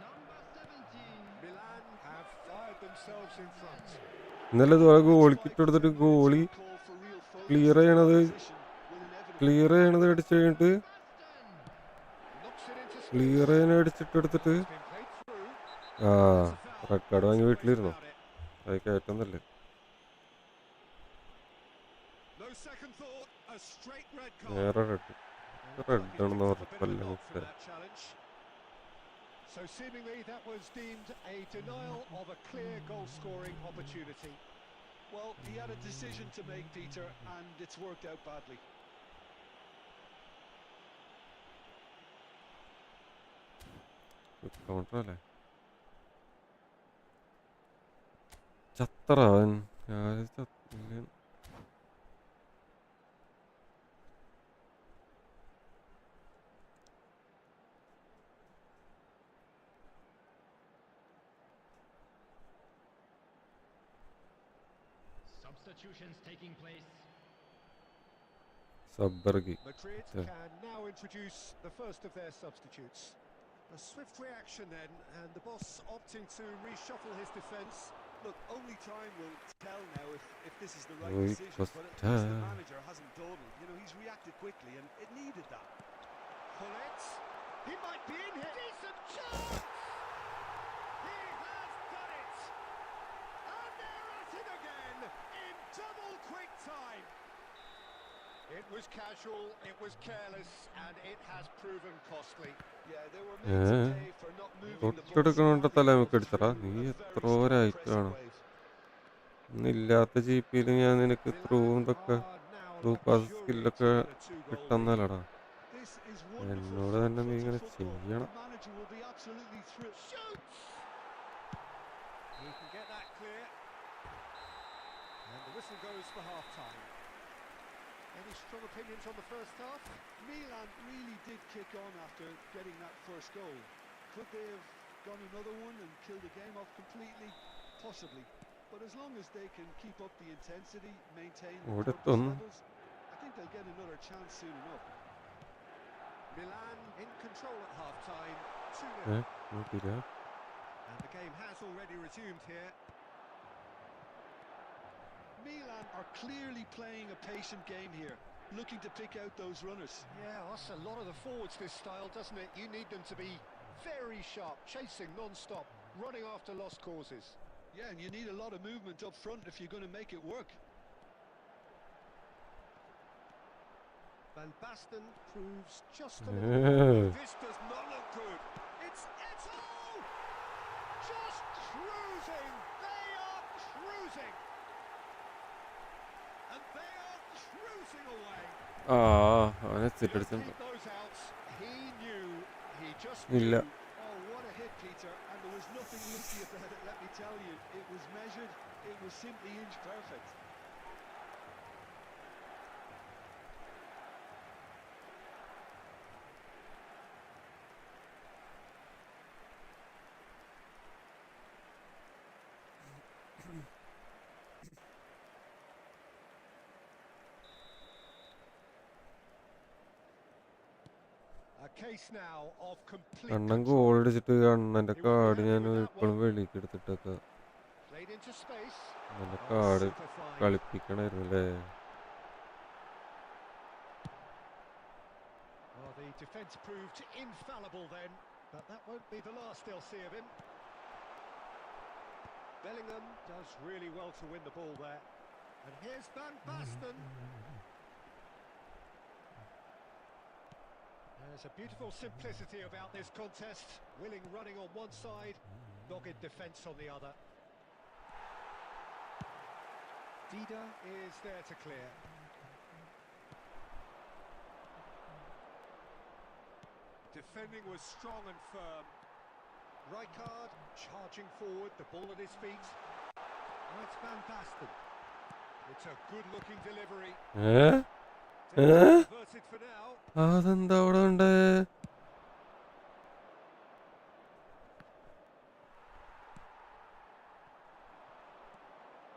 Number 17. Milan have fired themselves in front. ഇന്നലെ ഇതുപോലെ ഗോളിക്കിട്ട് കൊടുത്തിട്ട് goalie Call for real focus clear and ചെയ്യണത് position will inevitably അടിച്ചു കഴിഞ്ഞിട്ട് Knocks it into space. Clear ചെയ്യാൻ അടിച്ചിട്ടെടുത്തിട്ട് It's been played through. ആ It's a foul. Red card വാങ്ങി No വീട്ടിലിരുന്നു doubt about it. അത് കയറ്റുന്നല്ലേ No second thought, a straight red card. നേരെ red red ആണെന്ന് A bit of ഉറപ്പല്ല a knock മുട്ട from that challenge. So seemingly that was deemed a denial of a clear goal-scoring opportunity. Well, he had a decision to make, Peter, and it's worked out badly. Counter അല്ലേ ചത്തറാവൻ Substitutions taking place. സബ്ബർഗി Madrid Yeah. can now introduce the first of their substitutes. A swift reaction then, and the boss opting to reshuffle his defence. Look, only time will tell now if this is the right Oi, decision, but at least the Costa. manager hasn't dawdled. You know, he's reacted quickly, and it needed that. Hullet, he might be in here. Decent chance! He has done it! And they're at it again in double quick time. It was casual, it was careless, and it has proven costly. Yeah, they were meant Yeah. to pay for not moving the ball. തൊട്ടെടുക്കണോണ്ട് തലമുക്ക് അടിച്ചടാ നീ A എത്ര very ഒരാഴ്ച impressive കാണും wave. ഇന്നില്ലാത്ത G പിയിൽ ഞാൻ നിനക്ക് ത്രൂവും ഇതൊക്കെ through pass സ്കില്ലൊക്കെ കിട്ടുന്നല്ലടാ This is wonderful എന്നോട് തന്നെ നീ ഇങ്ങനെ football. ചെയ്യണം The manager will be absolutely thrilled. Shoots! He can get that clear. And the whistle goes for half-time. Any strong opinions on the first half? Milan really did kick on after getting that first goal. Could they have gone another one and killed the game off completely? Possibly. But as long as they can keep up the intensity, maintain the Orada focus tonu. levels, I think they'll get another chance soon enough. Milan in control at half-time, 2-0. നോക്കിയില്ല And the game has already resumed here. Milan are clearly playing a patient game here, looking to pick out those runners. Yeah, that's a lot of the forwards this style, doesn't it? You need them to be very sharp, chasing non-stop, running after lost causes. Yeah, and you need a lot of movement up front if you're going to make it work. Van Basten proves just a little. Yeah. This does not look good. It's Eto! Just cruising. They are cruising. And they are cruising away. അവനെ He'll എത്തിയിട്ടുണ്ട്. keep those out. He knew. He just ഇല്ല. knew. Oh, what a hit, Peter. And there was nothing lucky about it, let me tell you. It was measured. It was simply inch perfect. A case now of complete Kannan control. Goal അടിച്ചിട്ട് കണ്ണൻ്റെ card ഞാൻ ഇപ്പോഴും വെളിക്ക് എടുത്തിട്ടൊക്കെ Played into space. കണ്ണൻ്റെ Oh, card super fine. കളിപ്പിക്കണായിരുന്നു അല്ലേ. Well, the defence proved infallible then, but that won't be the last they'll see of him. Bellingham does really well to win the ball there. And here's Van Basten. There's a beautiful simplicity about this contest. Willing running on one side, dogged defence on the other. Dida is there to clear. Defending was strong and firm. Rijkaard charging forward, the ball at his feet. Oh, it's Van Basten. It's a good-looking delivery. Averted for now. അതെന്താ അവിടെ ഉണ്ട്?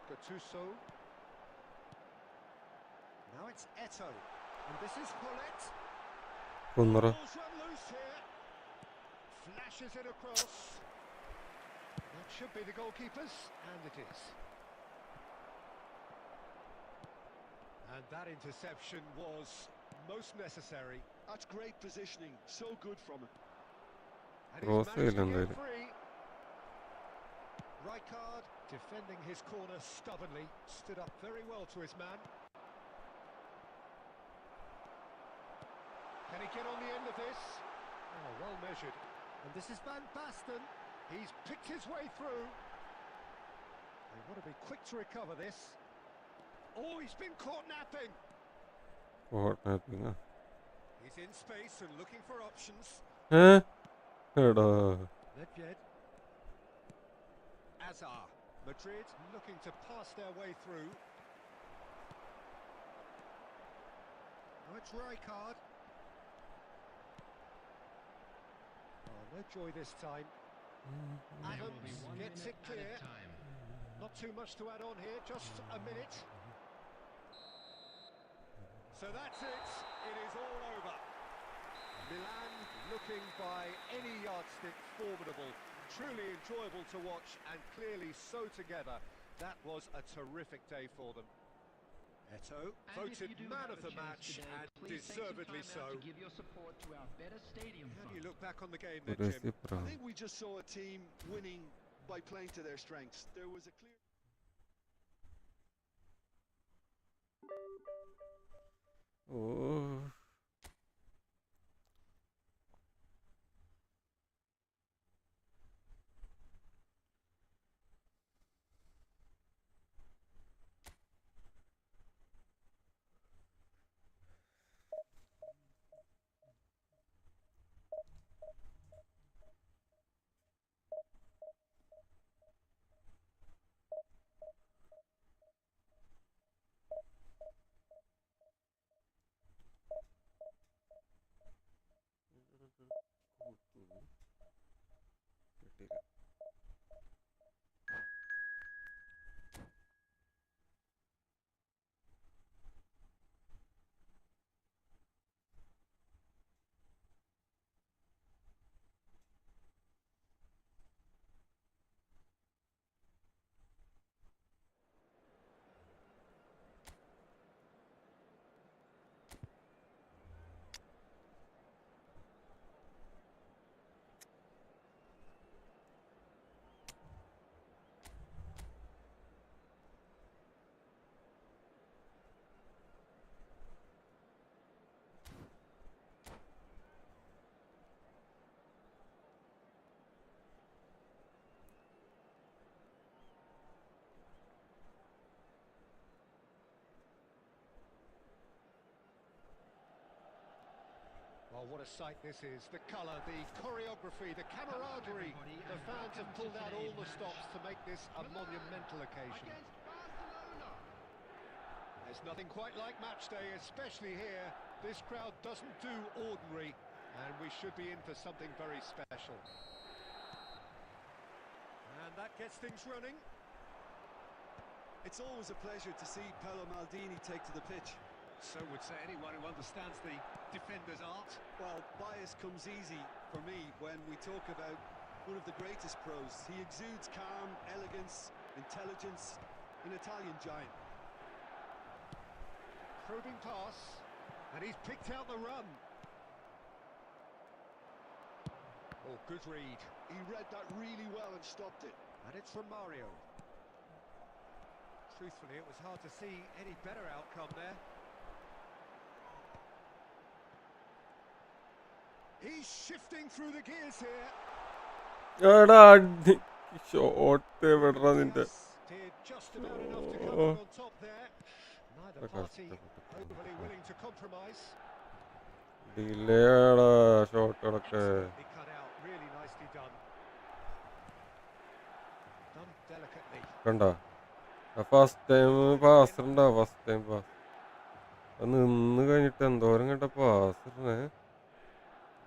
Gattuso. Now it's Eto. And this is Paulette. Kunnara Ball's run loose here. Flashes it across. That should be the goalkeeper's, and it is. And that interception was most necessary. That's great positioning. So good from him. And he's Cross managed to field get free. Rijkaard defending his corner stubbornly. Stood up very well to his man. Can he get on the end of this? Oh, well measured. And this is Van Basten. He's picked his way through. They want to be quick to recover this. Oh, he's been caught napping. ഓടാ. He's in space and looking for options. എടാ Nedved. Azar. Madrid looking to pass their way through. Now it's Rijkaard. Oh, no joy this time. There will be Adams 1 gets minute it clear. added time. Not too much to add on here, just a minute. So that's it. It is all over. Milan looking by any yardstick formidable. Truly enjoyable to watch and clearly so together. That was a terrific day for them. Eto And if voted you do man have of a the chance match today, and please take some deservedly time so. out to give your support to our Better Stadium How do Fund. you look back on the game then, ഒരു Jim? സിപ്രാ. I think we just saw a team winning by playing to their strengths. There was a clear... ഓ കിട്ടിയില്ല. Oh, what a sight this is. The colour, the choreography, the camaraderie. The fans have pulled out all the stops to make this a monumental occasion. Against Barcelona. There's nothing quite like match day, especially here. This crowd doesn't do ordinary, and we should be in for something very special. And that gets things running. It's always a pleasure to see Paolo Maldini take to the pitch. So would say anyone who understands the defender's art. Well, bias comes easy for me when we talk about one of the greatest pros. He exudes calm, elegance, intelligence, an Italian giant. Probing pass, and he's picked out the run. Oh, good read. He read that really well and stopped it. And it's from Mario. Truthfully, it was hard to see any better outcome there. He's shifting through the gears here. Shot വിടറ നിന്റെ Did just about enough to come out on top there. Neither party overly willing to compromise. ഡിലേടാ ഷോട്ടുകളൊക്കെ He cut out, really nicely done. Done delicately. കണ്ട first time pass ഉണ്ടാ first time pass നിന്ന് കഴിഞ്ഞിട്ട് എന്തോരം കണ്ട pass ഇടണേ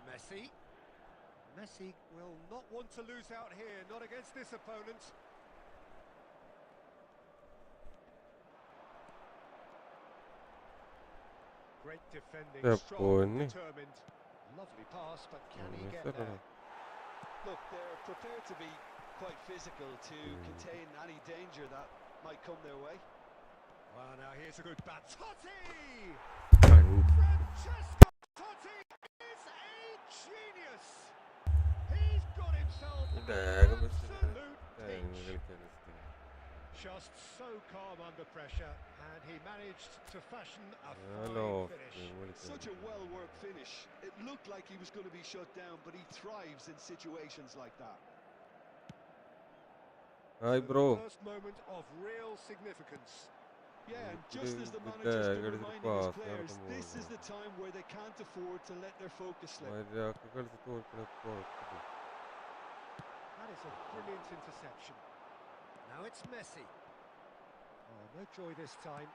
Messi. Messi will not want to lose out here, not against this opponent. Great defending, strong, determined. Lovely pass, but can he get there? Look, they're prepared to be quite physical to contain any danger that might come their way. Well, now here's a good bat. Totti! Francesco Totti is a genius! He's got himself an absolute pinch. Just so calm under pressure, and he managed to fashion a fine finish. Such a well-worked finish. It looked like he was going to be shut down, but he thrives in situations like that. Hi bro. First moment of real significance. Yeah, and just as the manager's been reminding his players, this is the time where they can't afford to let their focus slip. That is a brilliant interception. Now it's Messi. Oh, no joy this time.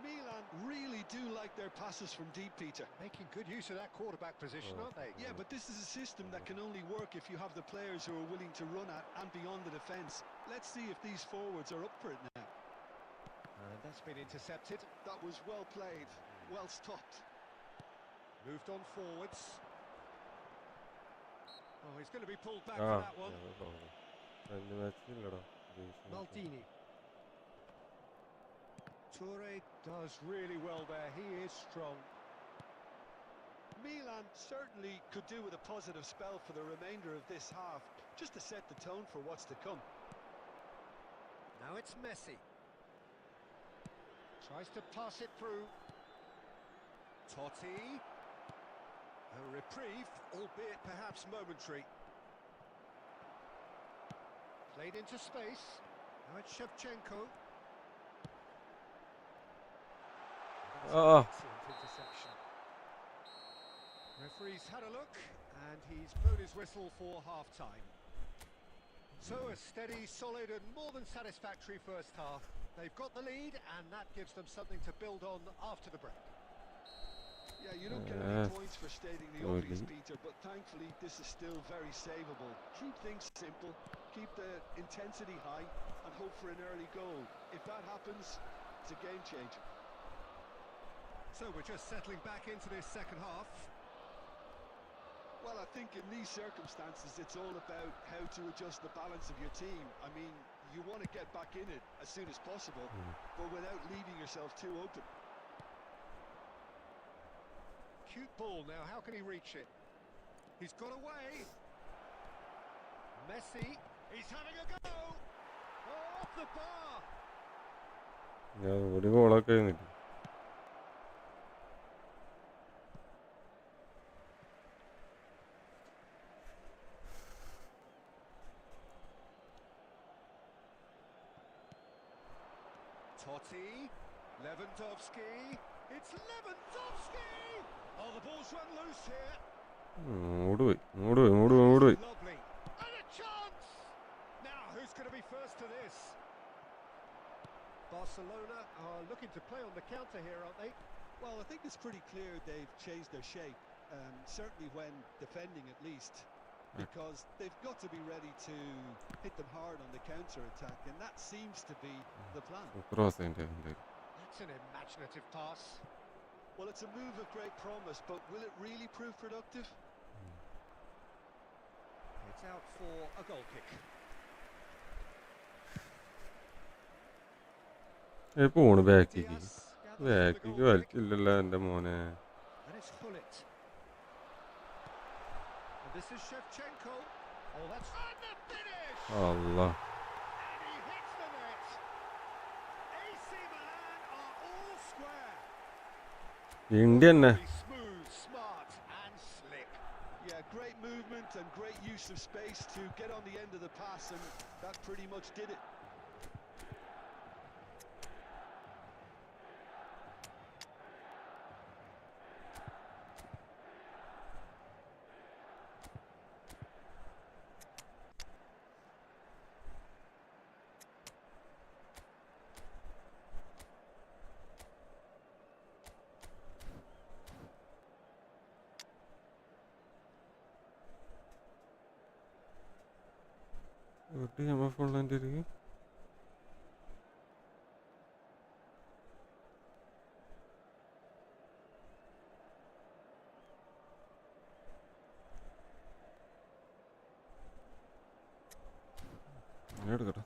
Milan really do like their passes from deep, Peter. Making good use of that quarterback position, aren't they? Yeah, but this is a system that can only work if you have the players who are willing to run at and beyond the defence. Let's see if these forwards are up for it now. And that's been intercepted. That was well played, well stopped. Moved on forwards. Oh, he's going to be pulled back for that one. Maldini. Toure does really well there. He is strong. Milan certainly could do with a positive spell for the remainder of this half, just to set the tone for what's to come. Now it's Messi. Tries to pass it through. Totti. A reprieve, albeit perhaps momentary. Played into space. Now it's Shevchenko. Excellent interception. Referee's had a look, and he's blown his whistle for half-time. So a steady, solid and more than satisfactory first half. They've got the lead, and that gives them something to build on after the break. Yeah, you don't get any points for stating the obvious, Peter, but thankfully this is still very savable. Keep things simple, keep the intensity high, and hope for an early goal. If that happens, it's a game changer. So we're just settling back into this second half. Well, I think in these circumstances it's all about how to adjust the balance of your team. I mean, you want to get back in it as soon as possible, but without leaving yourself too open. Cute ball now, how can he reach it? He's got away. Messi, he's having a go. Oh, off the bar. ഒരു ഗോളൊക്കെ കഴിഞ്ഞിട്ട് Totti, Lewandowski, it's Lewandowski! Oh, the ball's run loose here. ഓടുപോയി. Lovely. And a chance! Now, who's going to be first to this? Barcelona are looking to play on the counter here, aren't they? Well, I think it's pretty clear they've changed their shape, certainly when defending at least, because they've got to be ready to hit them hard on the counter-attack, and that seems to be the plan. Cross അതിൻ്റെ That's an imaginative pass. Well, it's a move of great promise, but will it really prove productive? It's out for a goal kick. പോണ് ബാക്കിക്ക് Diaz gathers for the goal kick. വലിച്ചില്ലല്ലോ എൻ്റെ മോനെ. And it's Gullit. And this is Shevchenko. Oh, that's... And the finish! Allah And he hits the net. AC Milan are all square. India തന്നെ. Very smooth, smart and slick. Yeah, great movement and great use of space to get on the end of the pass, and that pretty much did it. ഫുള്ളതിൻ്റെ ഒരു എടുക്കട്ടെ.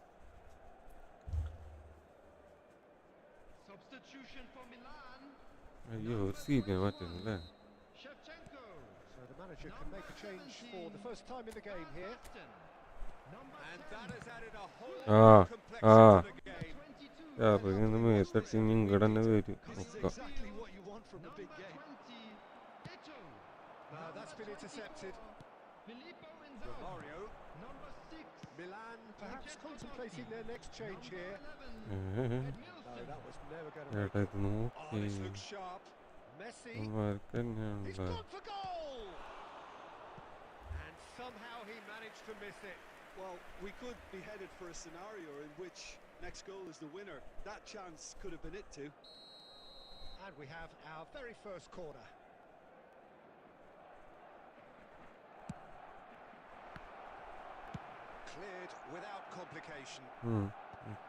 Substitution for Milan. അയ്യോ ഒരു CBI മാറ്റുന്നല്ലേ. Shevchenko. So the manager can make a change for the first time in the game here. Captain. Number And 10. that has added a whole Ah, new complexion to the game. 22. ഇങ്ങനെ മേത്തട്ടി ഇങ്ങടെ തന്നെ വരും This is ഒക്കെ. exactly what you want from a Number big game. 20. Eto. No, that's been intercepted. Filippo Inzaghi. Mario. Number 6. Milan perhaps contemplating their next change Number here. 11. No, that was never going to ഏട്ടാ make ഇത് it. നോക്കി Oh, this looks sharp. Messi. അവർക്ക് He's തന്നെയാണല്ലോ. gone for goal. And somehow he managed to miss it. Well, we could be headed for a scenario in which next goal is the winner. That chance could have been it too. And we have our very first corner. Cleared without complication.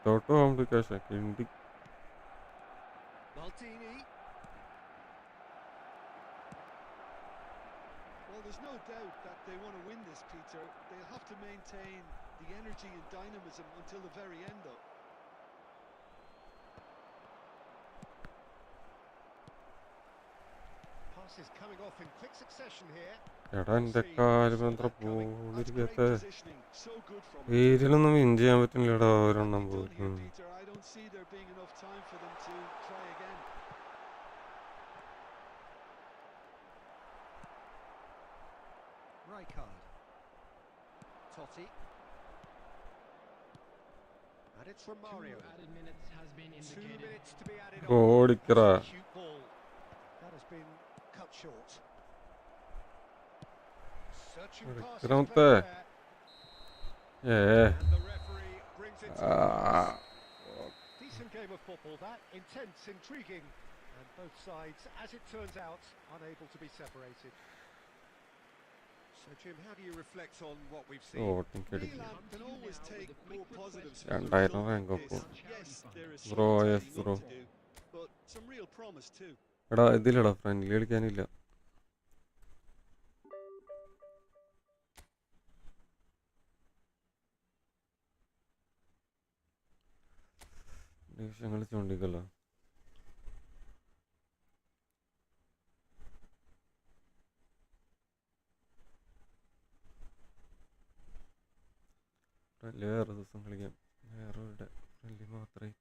തോട്ട് complication കിണ്ടി. Maldini. Well, there's no doubt that they want to win this, Peter. They'll have to maintain the energy and dynamism until the very end, though. Passes coming off in quick succession here. എടാ എൻ്റെ കാല് പന്ത്ര That's great പോയിരിക്കത്തെ. positioning. So good from him. ഏരിയയിലൊന്നും win ചെയ്യാൻ പറ്റില്ലടാ ഒരെണ്ണം Well done here, പോയി. Peter. I don't see there being enough time for them to try again. Rijkaard. Totti. And it's from Mario. 2 added minutes has been 2 indicated. minutes to be added on. ഓടിക്കറാ. That's a cute ball. That has been cut short. Searching past his Ground player there. there. ഏ And the referee brings it to a close. Decent game of football, that. Intense, intriguing. And both sides, as it turns out, unable to be separated. So, Jim, how do you reflect on what we've seen? ഓട്ടിക്കടിക്കും. Milan can always take more positives from a രണ്ടായിരം result rank like ഒപ്പം. this. Yes, there is Bro, some yes, tidying bro. up to do, but some real promise too. എടാ ഇതിലടാ friendly കളിക്കാനില്ല. Division കളിച്ചോണ്ടിരിക്കല്ലോ. Friendly വേറെ ദിവസം കളിക്കാം. വേറെ ഫ്രണ്ട്ലി മാത്രമേ.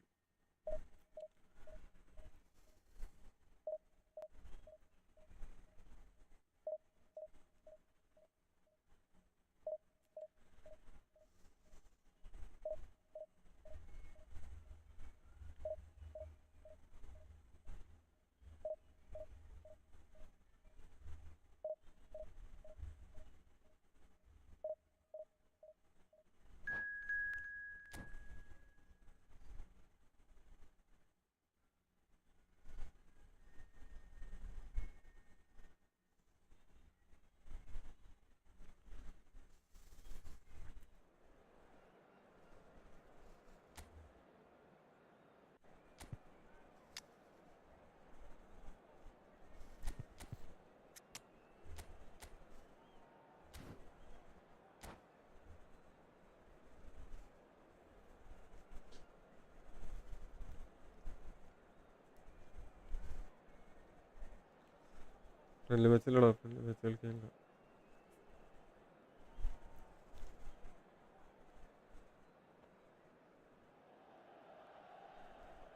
ഫ്രണ്ട്ലി മാച്ചില്ലടാ, ഫ്രണ്ട്ലി മാച്ച് കളിക്കാനില്ല.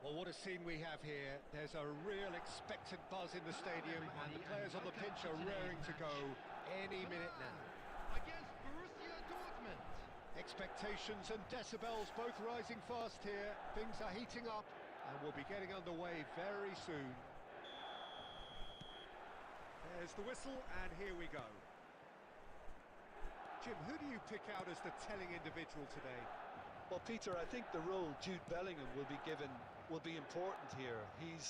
Well, what a scene we have here. There's a real expectant buzz in the stadium, and the players on the pitch are raring to go any minute now. Against Borussia Dortmund. Expectations and decibels both rising fast here. Things are heating up, and we'll be getting underway very soon. There's the whistle, and here we go. Jim, who do you pick out as the telling individual today? Well, Peter, I think the role Jude Bellingham will be given will be important here. He's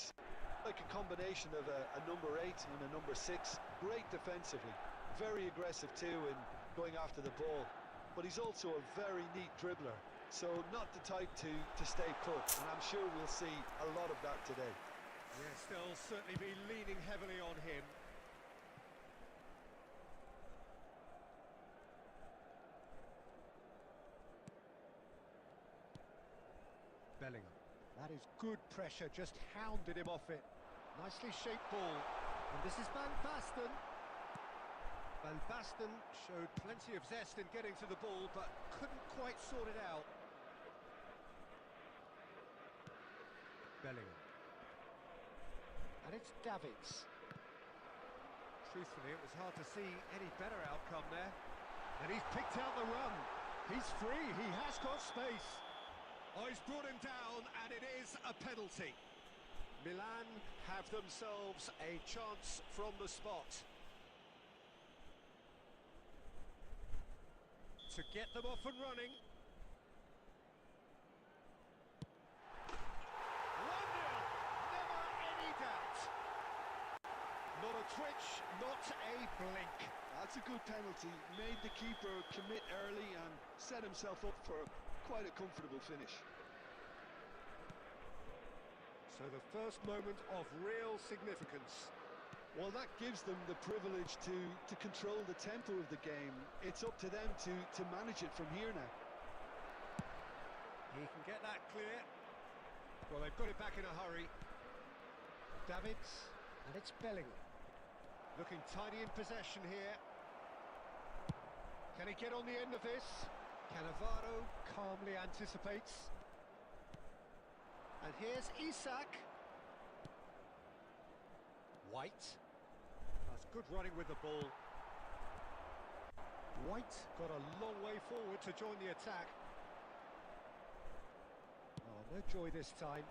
like a combination of a number 8 and a number 6. Great defensively, very aggressive too in going after the ball. But he's also a very neat dribbler, so not the type to stay put. And I'm sure we'll see a lot of that today. Yes, they'll certainly be leaning heavily on him. Bellingham. That is good pressure, just hounded him off it. Nicely shaped ball. And this is Van Basten. Van Basten showed plenty of zest in getting to the ball, but couldn't quite sort it out. Bellingham. And it's Davids. Truthfully, it was hard to see any better outcome there. And he's picked out the run. He's free, he has got space. Oh, he's brought him down, and it is a penalty. Milan have themselves a chance from the spot to get them off and running. 1-0, never any doubt. Not a twitch, not a blink. That's a good penalty. Made the keeper commit early and set himself up for quite a comfortable finish. So the first moment of real significance. Well, that gives them the privilege to control the tempo of the game. It's up to them to manage it from here now. He can get that clear. Well, they've got it back in a hurry. Davids, and it's Bellingham. Looking tidy in possession here. Can he get on the end of this? Cannavaro calmly anticipates. And here's Isak. White. That's good running with the ball. White got a long way forward to join the attack. Oh, no joy this time.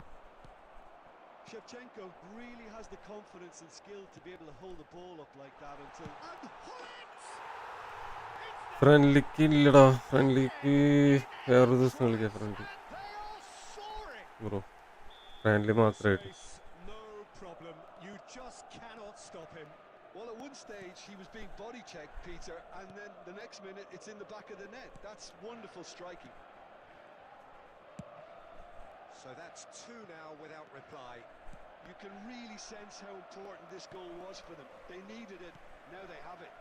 Shevchenko really has the confidence and skill to be able to hold the ball up like that until... And Hullet! ഫ്രണ്ട്ലിക്ക് ഇല്ലടാ, ഫ്രണ്ട്ലിക്ക് വേറൊരു ദിവസം കളിക്കാം. Friendly They are soaring! Bro, friendly മാത്രമായിട്ട്. No problem. You just cannot stop him. Well, at one stage he was being body checked, Peter, and then the next minute it's in the back of the net. That's wonderful striking. So that's 2 now without reply. You can really sense how important this goal was for them. They needed it, now they have it.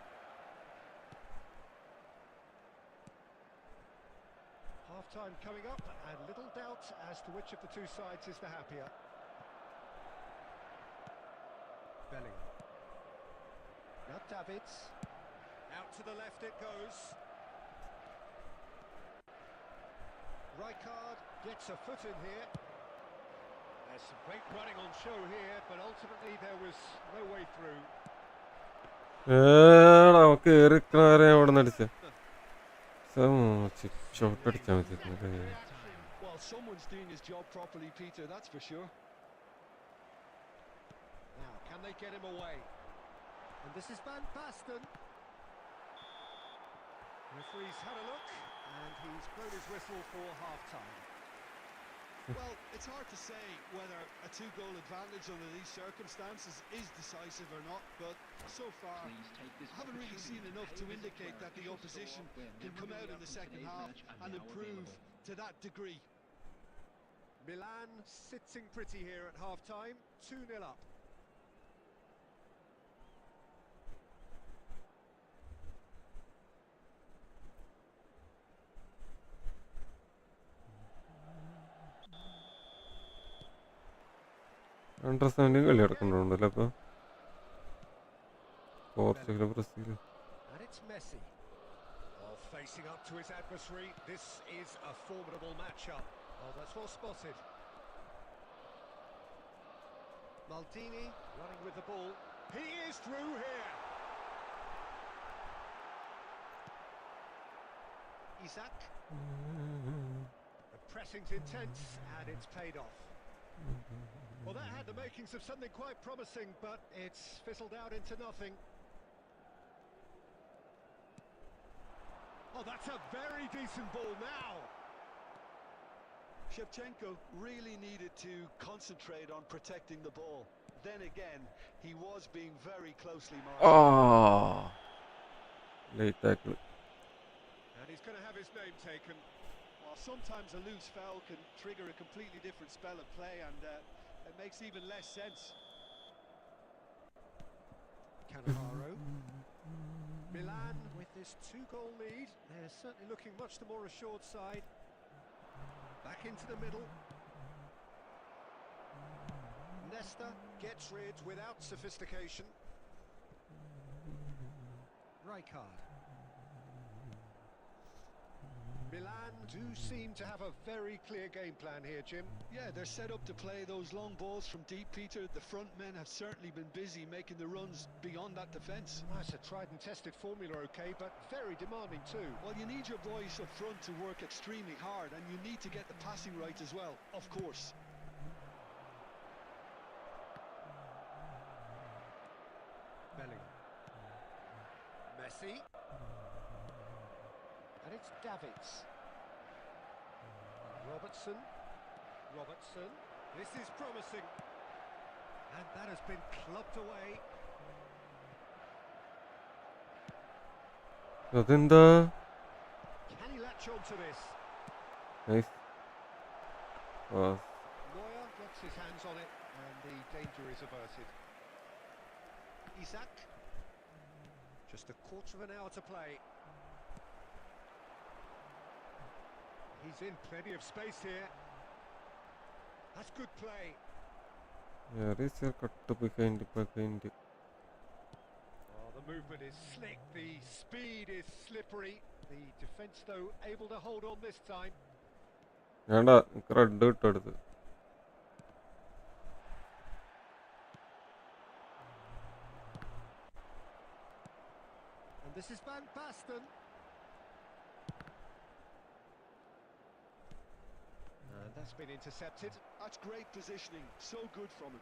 Half-time coming up, and little doubt as to which of the two sides is the happier. Bellingham. Now Davids. Out to the left it goes. Rijkaard gets a foot in here. There's some great running on show here, but ultimately there was no way through. കേറിക്കണവരെ അവിടെ നിന്ന് അടിച്ച shot അടിച്ചാൽ മതി. Well, someone's doing his job properly, Peter, that's for sure. Now, can they get him away? And this is Van Basten. Referee's had a look, and he's blown his whistle for half-time. Well, it's hard to say whether a 2-goal advantage under these circumstances is decisive or not, but so far I haven't really seen enough to indicate that the opposition can come out in the second half and improve to that degree. Milan sitting pretty here at half-time, 2-0 up. Under 17 കളി നടക്കുന്നുണ്ടല്ലോ. അപ്പോൾ Portugal Brazil And it's Messi. Oh, facing up to his adversary. This is a formidable matchup. Oh, that's well spotted. Maldini running with the ball. He is through here. Isak. The pressing's intense and it's paid off. Well, that had the makings of something quite promising, but it's fizzled out into nothing. Oh, that's a very decent ball now. Shevchenko really needed to concentrate on protecting the ball. Then again, he was being very closely marked. late tackle. And he's going to have his name taken. Well, sometimes a loose foul can trigger a completely different spell of play, and it makes even less sense. Cannavaro. Milan with this 2-goal lead. They're certainly looking much the more assured side. Back into the middle. Nesta gets rid without sophistication. Rijkaard. Milan do seem to have a very clear game plan here, Jim. Yeah, they're set up to play those long balls from deep, Peter. The front men have certainly been busy making the runs beyond that defence. That's a tried and tested formula, okay, but very demanding too. Well, you need your boys up front to work extremely hard, and you need to get the passing right as well, of course. Bellingham. Messi. And it's Davids. Robertson. Robertson. This is promising. And that has been clubbed away. അതെന്താ Can he latch on to this? Nice Neuer gets his hands on it and the danger is averted. Isak. Just a quarter of an hour to play. He's in plenty of space here. That's good play. Cut behind. Oh, the movement is slick, the speed is slippery. The defence, though, able to hold on this time. വേണ്ട എനിക്ക് red കിട്ടും. And this is Van Basten. And that's been intercepted. That's great positioning, so good from him.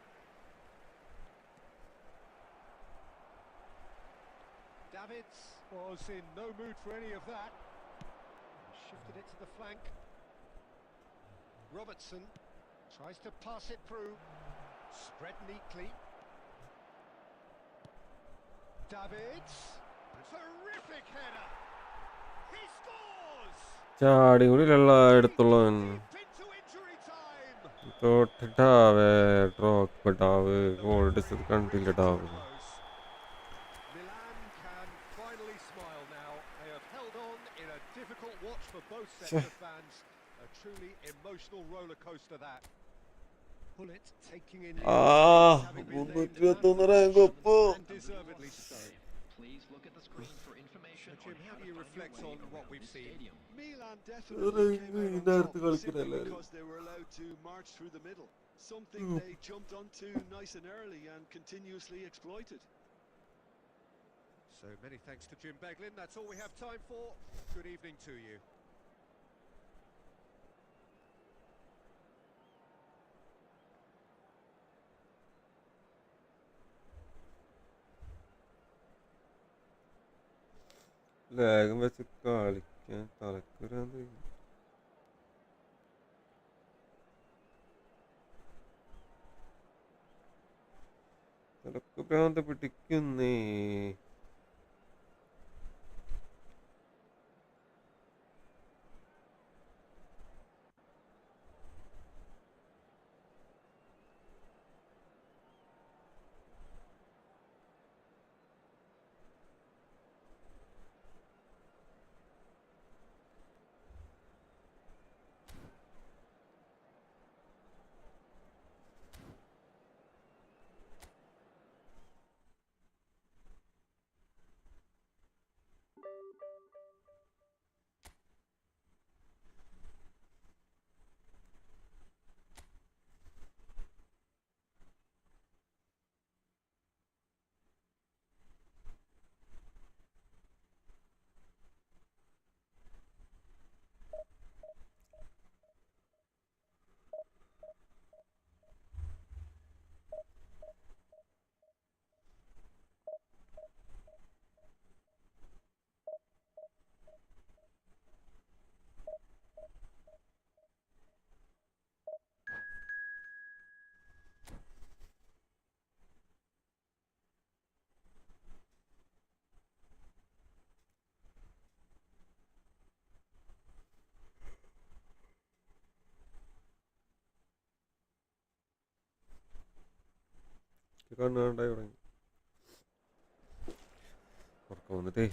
Davids was in no mood for any of that. He shifted it to the flank. Robertson tries to pass it through. Spread neatly. Davids. Terrific header. He scores. ചാടി കൂടി എല്ലായിടത്തുള്ളവൻ Into injury time. തോട്ടിട്ടാവേ ഡ്രോക്ക് ഗോൾഡ് കണ്ടില്ലടാവ്. Milan can finally smile now. They have held on in a difficult watch for both sets of fans. A truly emotional roller coaster that. Pullet taking in. Having been named man of the match, and deservedly so. Please look at the screen for information Jim, on how how do to you find reflect your way on what around we've the seen? stadium. Milan definitely came out on top simply കളിക്കണല്ലേ. because they were allowed to march through the middle. Something they jumped onto nice and early and continuously exploited. So many thanks to Jim Beglin. That's all we have time for. Good evening to you. ലാഗം വെച്ച് കളിക്കാൻ തലക്കുരാന്ത്. തലക്ക് ഭ്രാന്ത് പിടിക്കുന്നേ. കണ്ണ് കണ്ടായി തുടങ്ങി ഉറക്കം വന്നിട്ടേ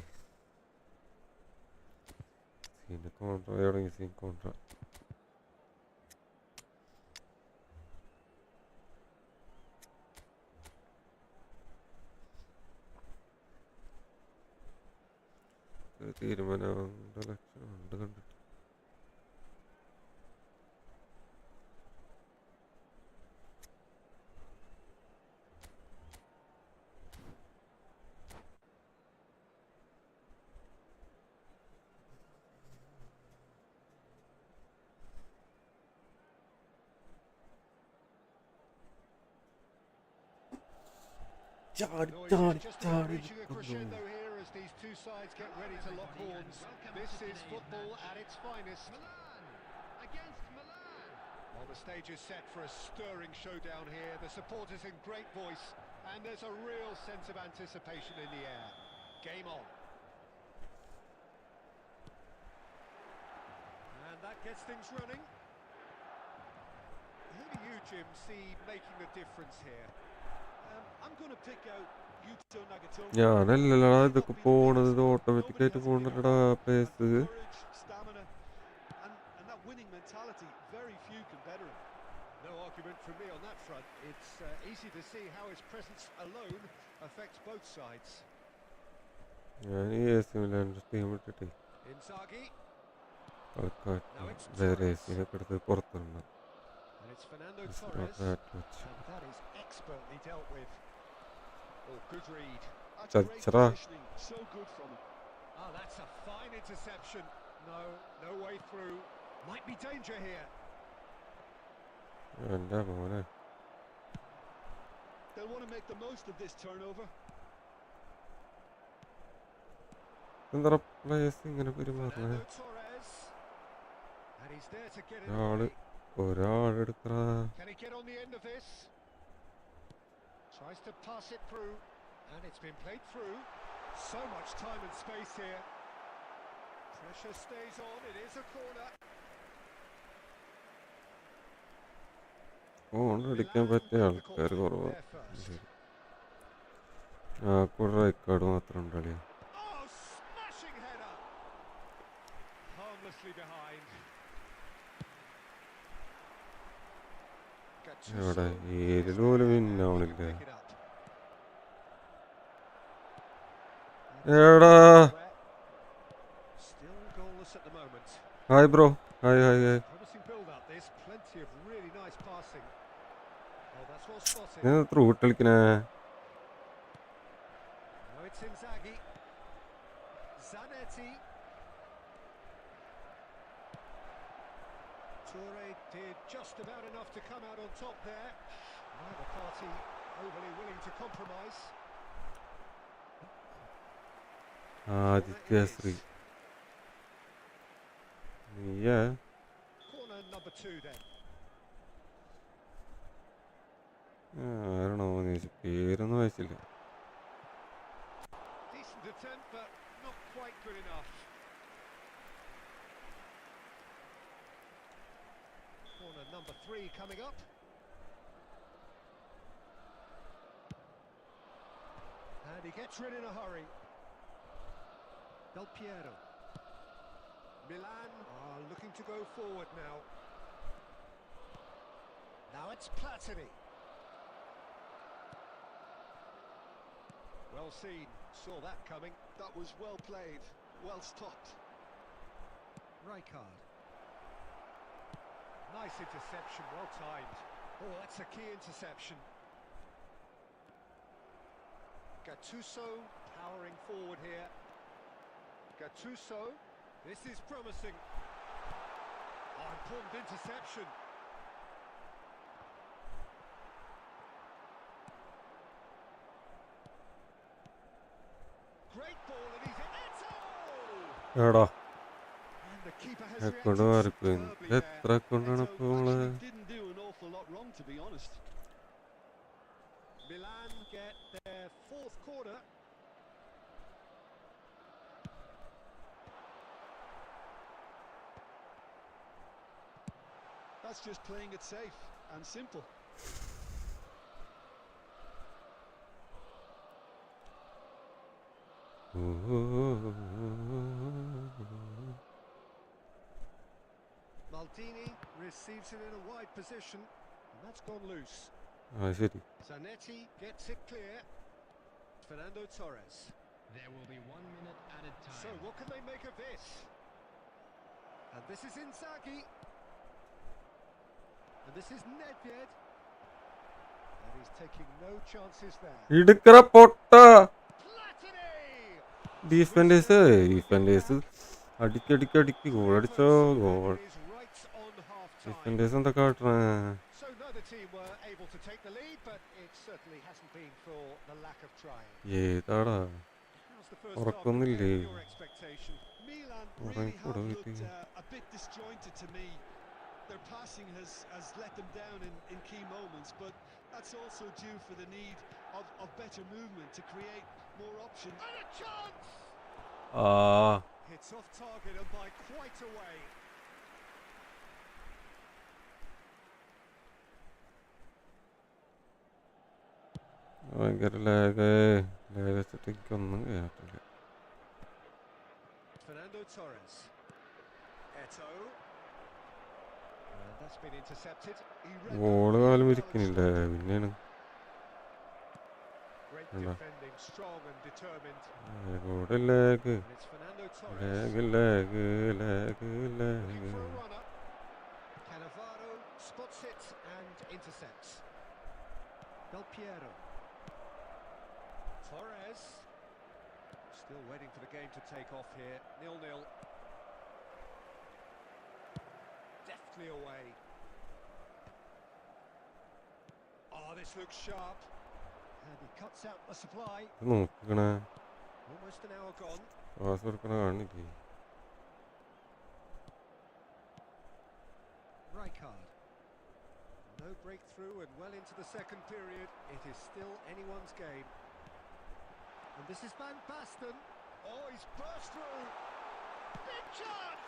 scene കോൺട്ര തുടങ്ങി scene കോൺട്ര തീരുമാനമാകേണ്ട ലക്ഷണം ഉണ്ട് കണ്ടിട്ട് Noise is just about reaching a crescendo here as these two sides get ready to lock horns. This is football at its finest. Against Milan. Well, the stage is set for a stirring showdown here. The supporters in great voice, and there's a real sense of anticipation in the air. Game on. And that gets things running. Who do you, Jim, see making the difference here? I'm going to pick out Yuto Nagatomo. ഞാനല്ലടാ ഇതൊക്കെ പോണത് ഇത് ഓട്ടോമാറ്റിക്കായിട്ട് പോകണ്ടല്ലടാ pace Courage, stamina, and that winning mentality. Very few can better him. No argument from me on that front. It's easy to see how his presence alone affects both sides. ഞാൻ ഈ A C മിലാൻ്റെ team ഇട്ടിട്ടേ Inzaghi, കളിക്കാട്ട് വേറെ A സിനൊക്കെ എടുത്ത് പുറത്തുണ്ട് and it's Fernando Torres, വെച്ച് and that is expertly dealt with. Oh, good read. That's great Chachra. positioning. So good from him. Oh, that's a fine interception. No way through. Might be danger here. എൻ്റെ മോനെ They'll want to make the most of this turnover. എന്താ players ഇങ്ങനെ പെരുമാറണേ Fernando Torres, and he's there to get it ഒരാള് away. ഒരാളെടുക്കണ Can he get on the end of this? Tries to pass it through, and it's been played through. So much time and space here. Pressure stays on, it is a corner. Phone അടിക്കാൻ പറ്റിയ Milan ആൾക്കാർ have the call കുറവാണ് there first. ആ കൂടെ record മാത്രം ഉണ്ടല്ലേ Oh, smashing header! Harmlessly behind. എവിടെ aerial പോലും വിന്നാവണില്ലേ എടാ Still goalless at the moment. Hi bro hi hi hi Promising build up this, plenty of really nice passing. Oh, that's well spotted. ഞാൻ through ഇട്ട് കളിക്കണേ Now it's Inzaghi. Zanetti. Toure did just about enough to come out on top there. Neither party overly willing to compromise. Adithyasree നീയാ Corner number 2 then. ആരണോ എന്ന് ചോദിച്ചു പേരൊന്നും വായിച്ചില്ല Decent attempt, but not quite good enough. Corner number 3 coming up. And he gets rid in a hurry. Del Piero. Milan are looking to go forward now. Now it's Platini. Well seen, saw that coming. That was well played, well stopped. Rijkaard. Nice interception, well timed. Oh, that's a key interception. Gattuso powering forward here. Gattuso, this is promising. Oh, important interception. Great ball and he's in it. Oh! എടാ And the keeper has account reacted മാറിപ്പോയി superbly there. എത്ര അക്കൗണ്ടാണ് Eto ഇപ്പോൾ നമ്മള് actually didn't do an awful lot wrong, to be honest. Milan get their 4th corner. That's just playing it safe and simple. Maldini receives it in a wide position, and that's gone loose. ആ ശരി. Zanetti gets it clear. Fernando Torres. There will be 1 minute added time. So what can they make of this? And this is Inzaghi. And this is Nedved. And he's taking no chances there. ഇടുക്കറ പൊട്ട Platini! Defenders അടിക്ക് ഗോളടിച്ചോ goal. Is right on half-time. Defenders എന്താ കാട്ടണേ? So neither team were able to take the lead, but it certainly hasn't been for the lack of trying. ഏതാടാ How's the first half ഉറക്കൊന്നില്ലേ? compared to your expectation? Milan Orang really have kuda looked itu. a bit disjointed to me. Their passing has let them down in key moments, but that's also due for the need of better movement to create more options. And a chance! ആ It's off target and by quite a way. ഭയങ്കര lag വെച്ചിട്ട് എനിക്കൊന്നും കേട്ടില്ല. Fernando Torres. Eto. And that's been intercepted. He read goal that കാലം well ഇരിക്കണില്ല and പിന്നെയാണ് great Hello. defending, strong and determined. കൂടെ lag And it's Fernando Torres lag lag lag looking lag. for a runner. Cannavaro spots it and intercepts. Del Piero. Torres. Still waiting for the game to take off here. 0-0. Deftly away. Oh, this looks sharp. And he cuts out the supply. നോക്കണേ Almost an hour gone. Pass കൊടുക്കണ കാണില്ലേ? Rijkaard. No breakthrough and well into the second period. It is still anyone's game. And this is Van Basten. Oh, he's burst through. Big chance!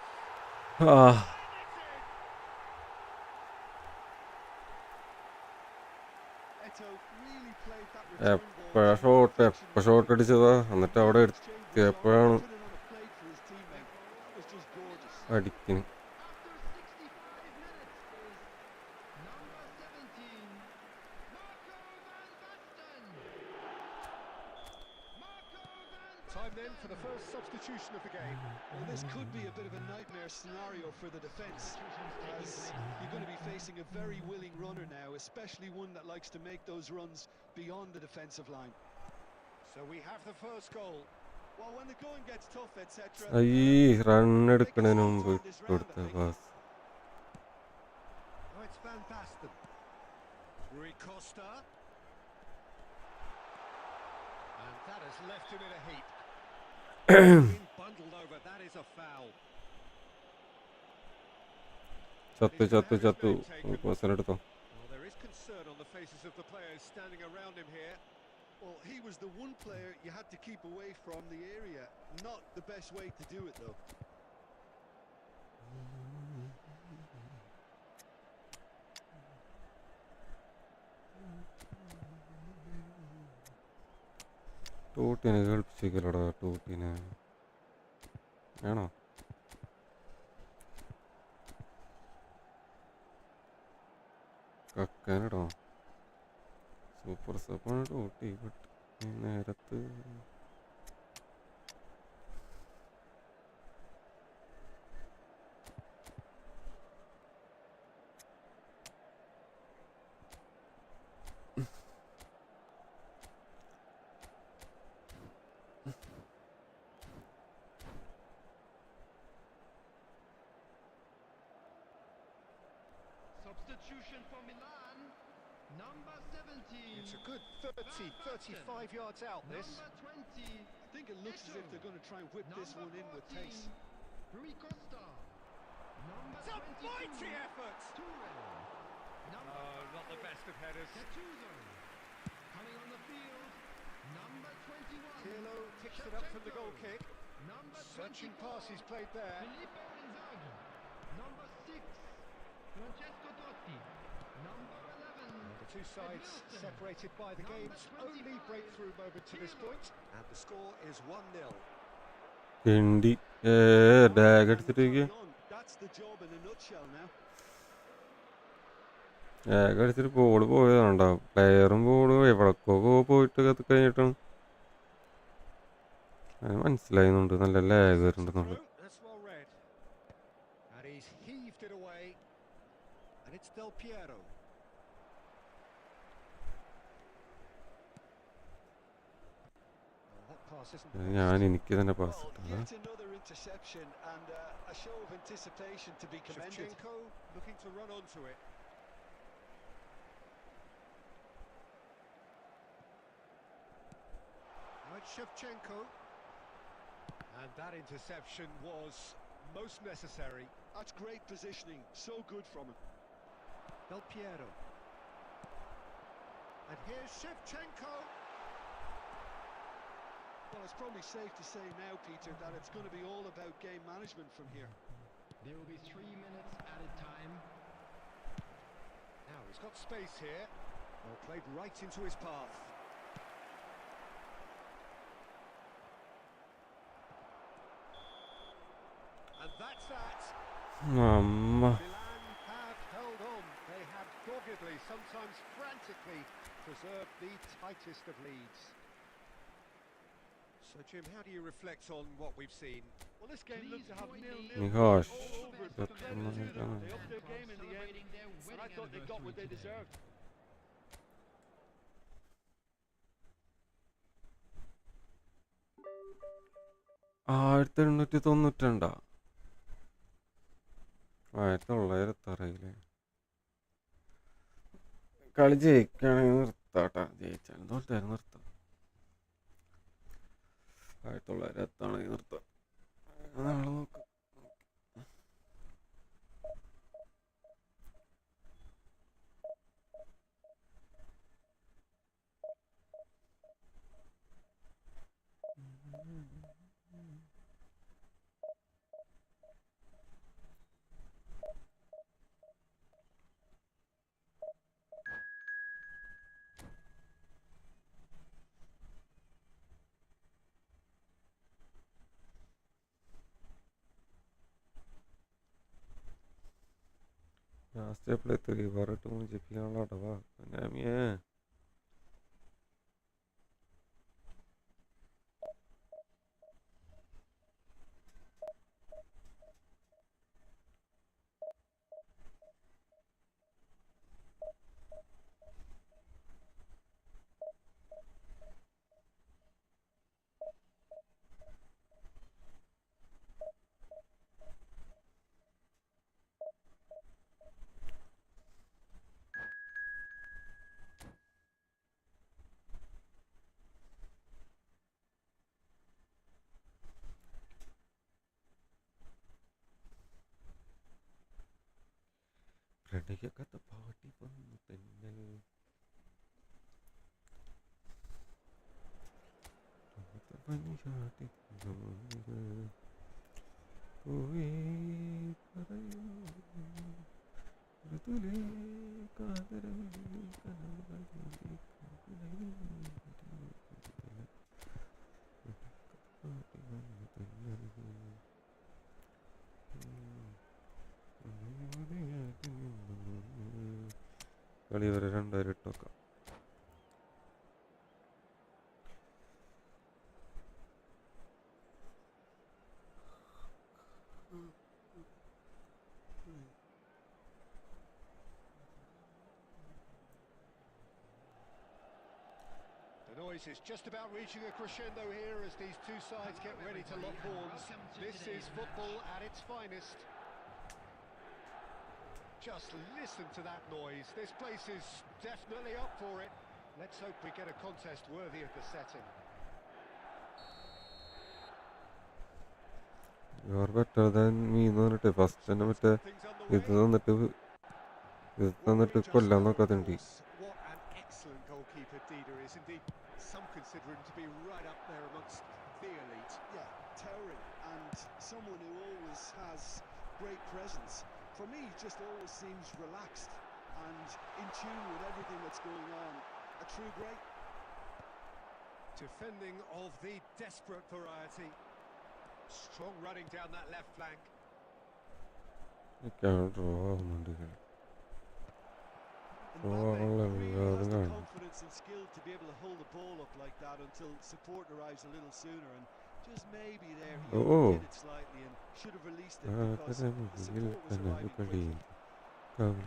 ആ Eto really played that return എപ്പോഴാ shot shot അടിച്ചതാ എന്നിട്ട് അവിടെ എത്തിയപ്പോഴാണ് അടിക്കണ്. Time then for the first substitution of the game. Well, this could be a bit of a nightmare scenario for the defence, as you're going to be facing a very willing runner now, especially one that likes to make those runs beyond the defensive line. So we have the first goal. Well, when the going gets tough, etc. ഈ run എടുക്കണതിന് മുമ്പ് കൊടുത്ത pass. Now it's Van Basten. Rui Costa. And that has left him in a heap. Being bundled over, that is a foul. ചത്തു എടുത്തോ. Well, there is concern on the faces of the players standing around him here. Well, he was the one player you had to keep away from the area. Not the best way to do it, though. ടൂട്ടിനെ കളിപ്പിച്ചേക്കലടാ ടൂട്ടിനെ ആണോ? കക്കാനടോ super സപ്പാണ് tutti. But നേരത്ത് Substitution for Milan. Number 17. It's a good 30, 35 yards out, this. Number 20. I think it looks as if they're going to try and whip this one in with pace. Rui Costa. Number It's a 22. mighty effort! Touré. Number Oh, not the best of headers. Gattuso. Coming on the field. Number 21. Pirlo picks it up from the goal kick. Number Searching 24. pass he's played there. Filippo Inzaghi. Number 6. Francesco Totti. Number 11. And it two sides separated by the game's only breakthrough moment to this point, and the score is 1-0. കിണ്ടി bag അടിച്ചിട്ട് That's the job in a nutshell now. Bag അടിച്ചിട്ട് ball പോയതാണ്ടോ. പ്ലെയറും ബോളും എവിടക്കോ പോയിട്ട് കത്ത് കഴിഞ്ഞിട്ടാണ് മനസ്സിലായുന്നുണ്ട് നല്ല lag വരുന്നുണ്ടെന്നുള്ളത്. That's well read. And he's heaved it away. And it's Del Piero. That pass isn't ഞാൻ എനിക്ക് തന്നെ പാസ് Well, ഇട്ടതാ. yet another interception and a show of anticipation to be commended. Shevchenko looking to run onto it. Now it's Shevchenko. And that interception was most necessary. That's great positioning, so good from him. Del Piero. And here's Shevchenko. Well, it's probably safe to say now, Peter, that it's going to be all about game management from here. There will be 3 minutes added time. Now he's got space here. Well, played right into his path. And that's that. അമ്മ Milan have held on. They have doggedly, sometimes frantically, preserved the tightest of leads. So, Jim, how do you reflect on what we've seen? Well, this game looked to have nil-nil നിഹാഷ് all over it, but the credit to them. They upped their game in the end, and I thought they got what they deserved. ആയിരത്തി 1892 1906 കളി ജയിക്കുകയാണെങ്കിൽ നിർത്താട്ടാ. ജയിച്ചാലും തോറ്റാലും നിർത്താം. 1910 നിർത്താം. നാളെ നോക്കാം. Last എപ്പോഴും 3 ബാറിട്ട് മുഞ്ചിപ്പിക്കാനുള്ള അടവാ നാമിയേ. പ്രണയകഥ പാടി വന്നു തെന്നൽ പോയി പറയൂ മൃദുലേ കാതരവിളി കനവുകളിൽ പാടി വന്നു തെന്നൽ കളി വരെ 2000 ഇട്ടൊക്കെ. The noise is just about reaching a crescendo here as these two sides get ready to lock horns. This is football at its finest. Just listen to that noise. This place is definitely up for it. Let's hope we get a contest worthy of the setting. You are better than me എന്ന് പറഞ്ഞിട്ട് first തന്നെ മറ്റേ ഇത് തന്നിട്ട് കൊല്ലാൻ നോക്കാത്തുണ്ട്. What an excellent goalkeeper Dida is. Indeed, some consider him to be right up there amongst the elite. Yeah, towering, and someone who always has great presence. For me, he just always seems relaxed. and in tune with everything that's going on. A true great. Defending of the desperate variety. Strong running down that left flank. Draw ആവുന്നുണ്ട് Mbappe really has the Well, confidence and skill to be able to hold the ball up like that until support arrives a little sooner, and just maybe there he overdid it slightly and should have released it because the support was arriving quickly. So look,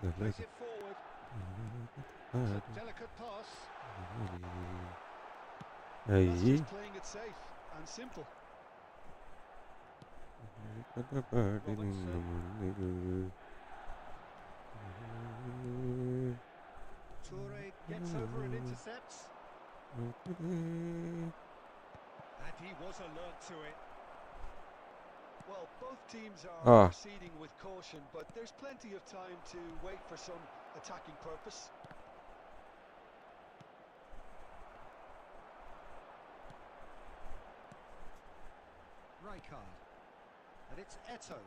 and plays it forward. It's a delicate pass. That's just playing it safe and simple. Toure gets over and intercepts. And he was alert to it. Well, both teams are Ah. proceeding with caution, but there's plenty of time to wait for some attacking purpose. Rijkaard. And it's Eto'o.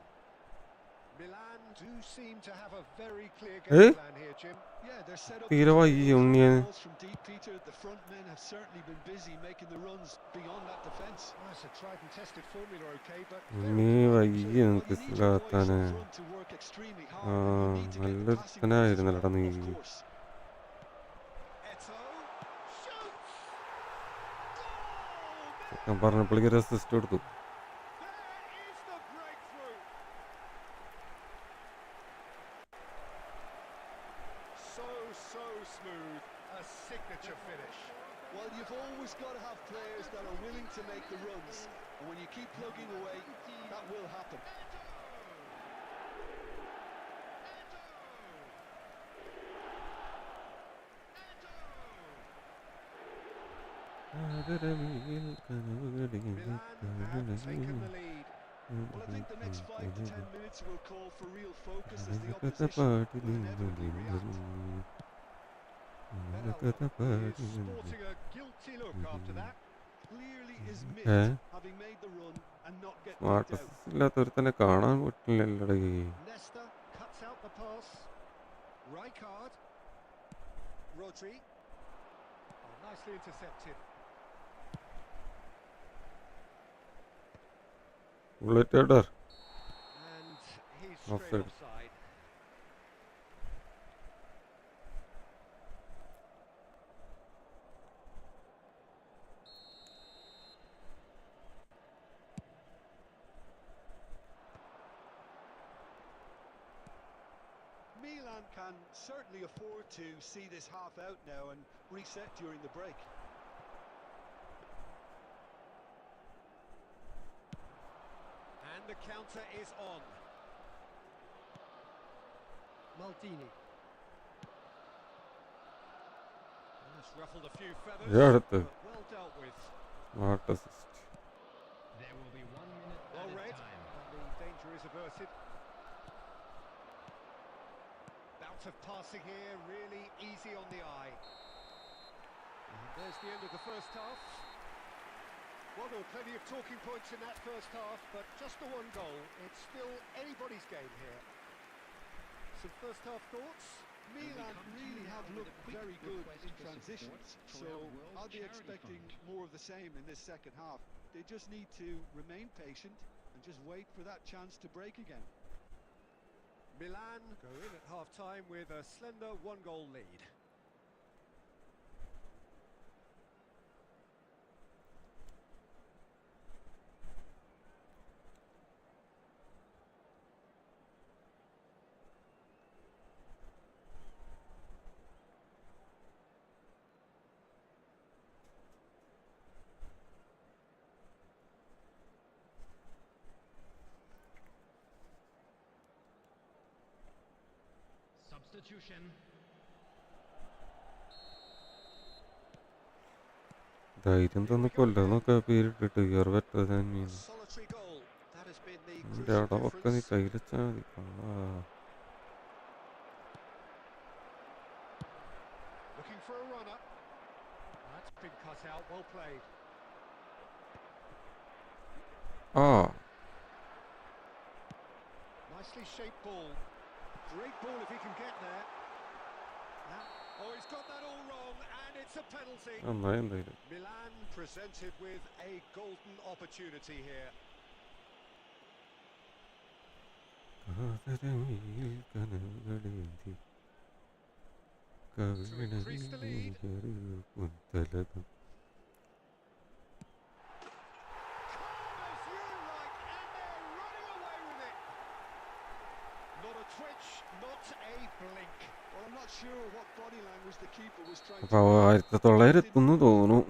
Milan do seem to have a very clear game plan here, Jim. Yeah, they're set up തീരെ വയ്യ ഉണ്ണിയാണ് balls from deep, Peter. The front men have certainly been busy making the runs beyond that defence. Well, that's a tried and tested formula, okay, but ഉണ്ണി വയ്യ നിനക്ക് ഇല്ലാത്താന് front to work extremely hard, ആ and you need to get നല്ല the passing ഒരുത്തനായിരുന്നല്ലടാ നീ of course. Eto'o shoots. Goal! ഞാൻ പറഞ്ഞപ്പോഴേക്ക് ഒരു assist കൊടുത്തു There is the breakthrough. So smooth. A signature finish. Well, you've always got to have players that are willing to make the runs, and when you keep plugging away, that will happen. Milan have taken the lead. Well, I think the next 5 to 10 minutes will call for real focus as the opposition will inevitably react. Well, he is sporting a guilty look after that. Clearly is Eh? missed, having made the run and not get smart knocked out. Assist ഇല്ലാത്തവരുത്തന്നെ കാണാൻ പറ്റില്ലല്ലോടേ Nesta cuts out the pass. Rijkaard. Rodri. Oh, nicely intercepted. Bullet എവിടാ And he's straight Offside. offside. Milan can certainly afford to see this half out now and reset during the break. And the counter is on. Maldini. That's ruffled a few feathers, Yeah, that's but well dealt with. Smart assist There will be 1 minute Well added read, time. and the danger is averted. Bout of passing here, really easy on the eye. And there's the end of the first half. Well, there were plenty of talking points in that first half, but just the one goal. It's still anybody's game here. Some first half thoughts? Milan really have looked very good in transitions, so I'll be expecting more of the same in this second half. They just need to remain patient and just wait for that chance to break again. Milan go in at half-time with a slender one-goal lead. Substitution. ധൈര്യം തന്ന് കൊല്ലാന്നൊക്കെ പേരിട്ടിട്ട് ഇയർവെറ്റർ തന്നെ A solitary goal. That has been the എൻ്റെ crucial അവിടെ ഒക്കെ നീ difference. കയ്യിലെച്ചാ മതി കള്ളാ. Looking for a runner. That's been cut out, well played. ആ Nicely shaped ball. Great ball if he can get there. Oh, he's got that all wrong, and it's a penalty. നന്നായി എന്തായാലും. Milan presented with a golden opportunity here. increase the lead. Calm as you like, and they're running away with it. Not a twitch, not a blink. Well, I'm not sure what body language the keeper was trying അപ്പോൾ 1900 തോന്നുന്നു.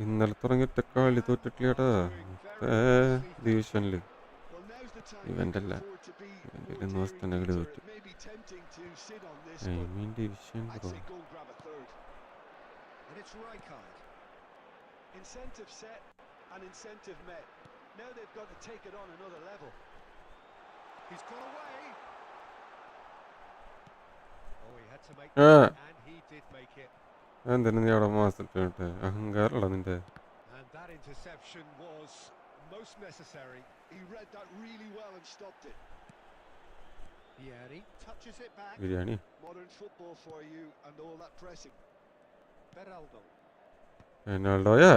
ഇന്നലെ തുടങ്ങിയിട്ട് കളി തോറ്റിട്ടില്ലേട്ടാ ഡിവിഷനിൽ. Well, now's the time event you അല്ല, can afford to be event more 2 ദിവസത്തന്നെ daring, കളി Peter. തോറ്റു. It may be tempting to sit on this, I but mean division I'd bro. say go and grab a third. And it's Rijkaard. Incentive set and incentive met. Now they've got to take it on another level. He's got away. Oh, he had to make ആ that, and he did make it. എന്തിനു നീ അവിടെ മാസിട്ടിട്ട് അഹങ്കാരമുള്ള നിന്റെ. And that interception was most necessary. He read that really well and stopped it. Vieri touches it back. Biryani Modern football for you and all that pressing. Beraldo. റൊണാൾഡോയാ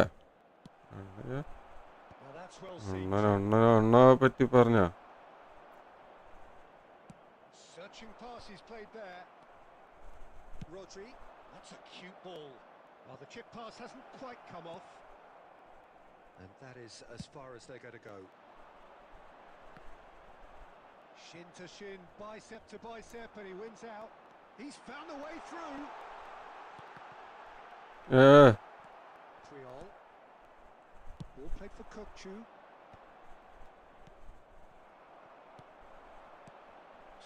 Now that's well seen. അണ്ണ പറ്റി പറഞ്ഞ Searching pass he's played there. Rodri. That's a cute ball. Well, the chip pass hasn't quite come off. And that is as far as they're going to go. Shin to shin, bicep to bicep, and he wins out. He's found a way through. Triol. Ball played for Kokchu.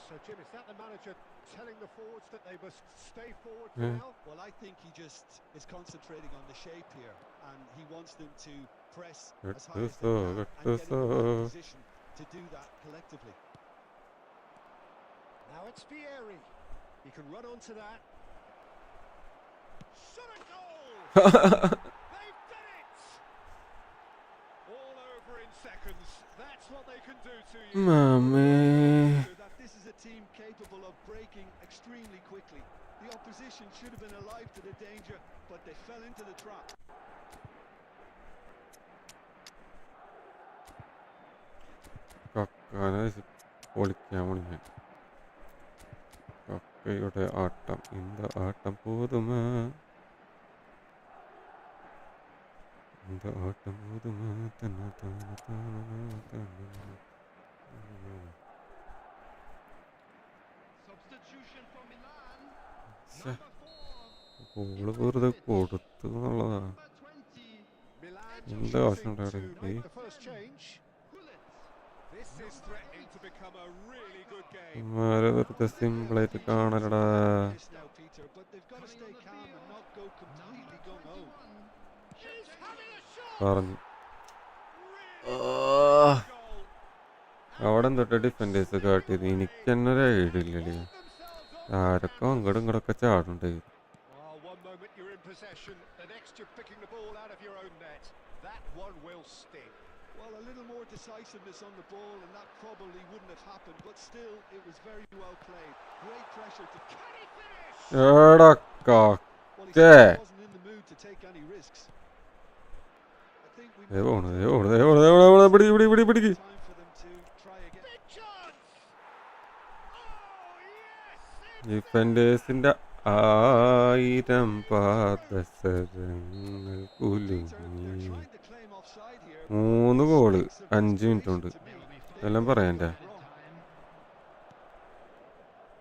So, Jim, is that the manager telling the forwards that they must stay forward for now? Well, I think he just is concentrating on the shape here, and he wants them to press as high as they can and get in the right position to do that collectively. Now it's Vieri. He can run onto that. Shot a goal! They've done it! All over in seconds. That's what they can do to you. മാമേ So that this is a team capable of breaking extremely quickly. The opposition should have been alive to the danger, but they fell into the trap. കക്കാനെ പൊളിക്കാൻ വേണ്ടി ഞാൻ കക്കയുടെ ആട്ടം இந்த ആട്ടം പോതുമാ இந்த ആട്ടം പോതുമാ തന്നെ തന്നെ തന്നെ. Substitution for Milan. ശ്ശെ, Number 4. ഗോള് വെറുതെ കൊടുത്തു എന്നുള്ളതാ. Number 20. Milan എന്താ choosing ആവശ്യമുണ്ടായിരുന്നു to എനിക്ക്? make the first change. Gullit. This is threatening to become a really good game. ഇവന്മാരെ വെറുതെ സിമ്പിളായിട്ട് കാണലടാ. This now, Peter, but they've got to stay calm and not go completely gung-ho. 21. He's having a shot. പറഞ്ഞു Really good goal. അവിടെ എന്തൊട്ട് defenders കാട്ടിയത് എനിക്ക് തന്നെ ഒരു idea ഇല്ലല്ലേ. Themselves on. ആരൊക്കെ അങ്ങോട്ടും ഇങ്ങോട്ടൊക്കെ ചാടുണ്ട്. Oh, one moment you're in possession, the next you're picking the ball out of your own net. That one will sting. Well, a little more decisiveness on the ball, and that probably wouldn't have happened, but still, it was very well played. Great pressure to... Can he finish? എടാ Well, he Okay. certainly wasn't in the mood to take any risks. I think we they might പോണു, have they to പോണു, ദേ പോണു, ദേ പോണു, ദേ പോണു, പിടിക്ക്, പിടിക്ക്, പിടിക്ക്, പിടിക്ക്. time for them to try again. Big chance. Oh, yes. ഡിഫൻഡേഴ്സിന്റെ 1000 പാദസരങ്ങൾ Peter, കുലുങ്ങി. they're trying to claim offside here. 3 goal 5 minute കൊണ്ട് എല്ലാം പറയാൻ്റെ.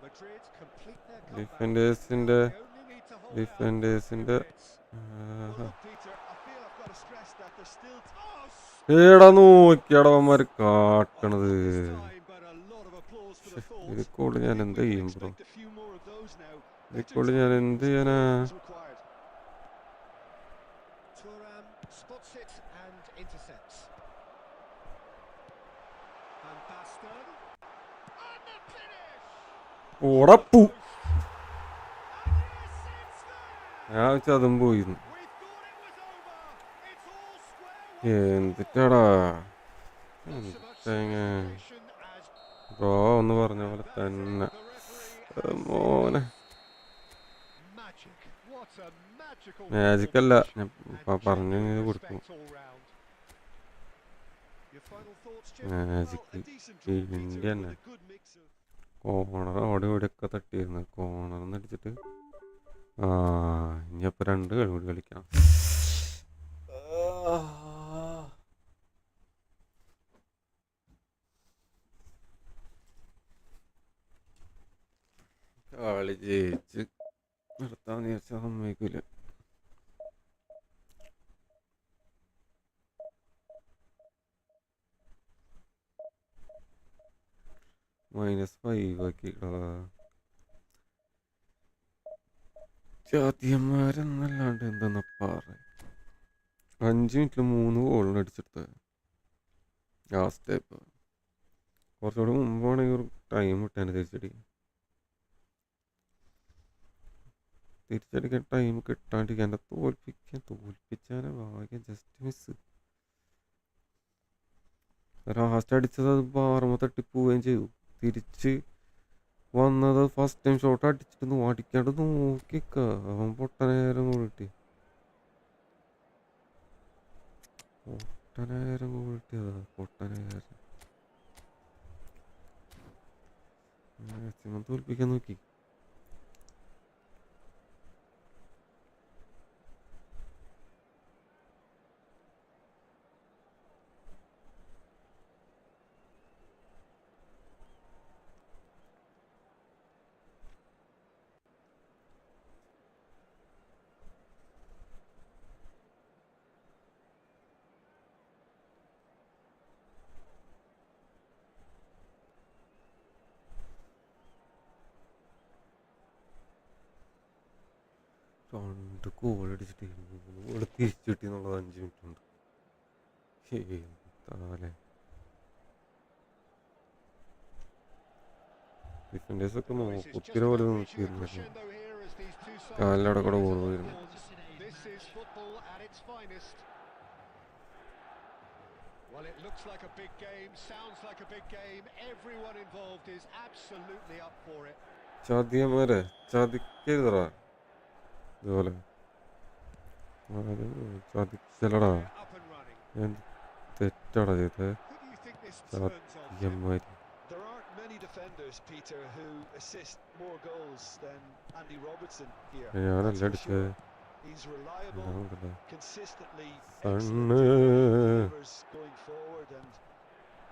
Madrid complete their comeback. ഡിഫൻഡേഴ്സിന്റെ They only need to hold out for a few ഡിഫൻഡേഴ്സിന്റെ minutes. Well, look, Peter, I feel I've got to stress that there's still ഏടാ നോക്കിയാടാ അവന്മാര് കാട്ടണത്. this time, but a lot of applause for the thought. ഇത് call ഞാൻ I think എന്ത് we can ചെയ്യും bro? expect a few more of those now. ഇത് Better call ഞാൻ timing എന്ത് ചെയ്യാനാ? is required. Thuram spots it and intercepts. Van Basten. And the finish! ഓടപ്പൂ. And yes, it's there! ഞാൻ വെച്ചാൽ അതും പോയിരുന്നു. We thought it was over. It's all square one. എന്തിട്ടാടാ Not so much തേങ്ങ. celebration as bro എന്ന് പറഞ്ഞ പോലെ തന്നെ മോനെ മാജിക് അല്ല ഞാൻ പറഞ്ഞു കൊടുക്കും മാജിക് ഇന്ത്യ തന്നെ കോണർ അവിടെ ഇവിടെയൊക്കെ തട്ടിയിരുന്നു കോണർന്ന് അടിച്ചിട്ട് ഇനിയപ്പോൾ 2 കളി കൂടി കളിക്കണം കളി ജയിച്ച് നിർത്താന്ന് വിചാരിച്ചാൽ സമ്മതിക്കൂല -5 ആക്കിടാ ചാത്തിയന്മാരെന്നല്ലാണ്ട് എന്താ പറ 5 മിനിറ്റിൽ 3 ഗോളിന് അടിച്ചെടുത്തത് ലാസ്റ്റ് ഇപ്പോൾ കുറച്ചുകൂടി മുമ്പാണെങ്കിൽ ഒരു ടൈം കിട്ടാൻ തിരിച്ചടിക്കാൻ ടൈം കിട്ടാണ്ടിരിക്കാൻ എൻ്റെ തോൽപ്പിച്ചാനെ ഭാഗ്യം ജസ്റ്റ് മിസ് ലാസ്റ്റ് അടിച്ചത് അത് ബാറുമ്പോൾ തട്ടിപ്പോവുകയും ചെയ്തു തിരിച്ച് വന്നത് ഫസ്റ്റ് ടൈം ഷോട്ട് അടിച്ചിട്ട് അടിക്കാണ്ട് നോക്കിക്ക അവൻ പൊട്ടനേരം കിട്ടിയതാ മാക്സിമം തോൽപ്പിക്കാൻ നോക്കി രണ്ട് ഗോളടിച്ചിട്ട് 3 ഗോൾ തിരിച്ചു കിട്ടി എന്നുള്ളത് 5 മിനിറ്റ് ഉണ്ട് എന്താല്ലേ ഡിഫൻഡേഴ്സൊക്കെ ഒത്തിരി പോലെ നോക്കിയിരുന്നു കാലിലവിടെ കൂടെ ഗോൾ പോയിരുന്നു Well, it looks like a big game, sounds like a big game. Everyone involved is absolutely up for it. ചതിയന്മാരെ ചതിക്കരുതടാ ഇതുപോലെ ചതിക്കലടാ ഞാൻ തെറ്റാടാ ചെയ്തത് ചതിയന്മാര് There aren't many defenders, Peter, who assist more goals than Andy Robertson here. ഞാനല്ല അടിച്ചത് He's reliable, consistently Sanne. excellent going forward, and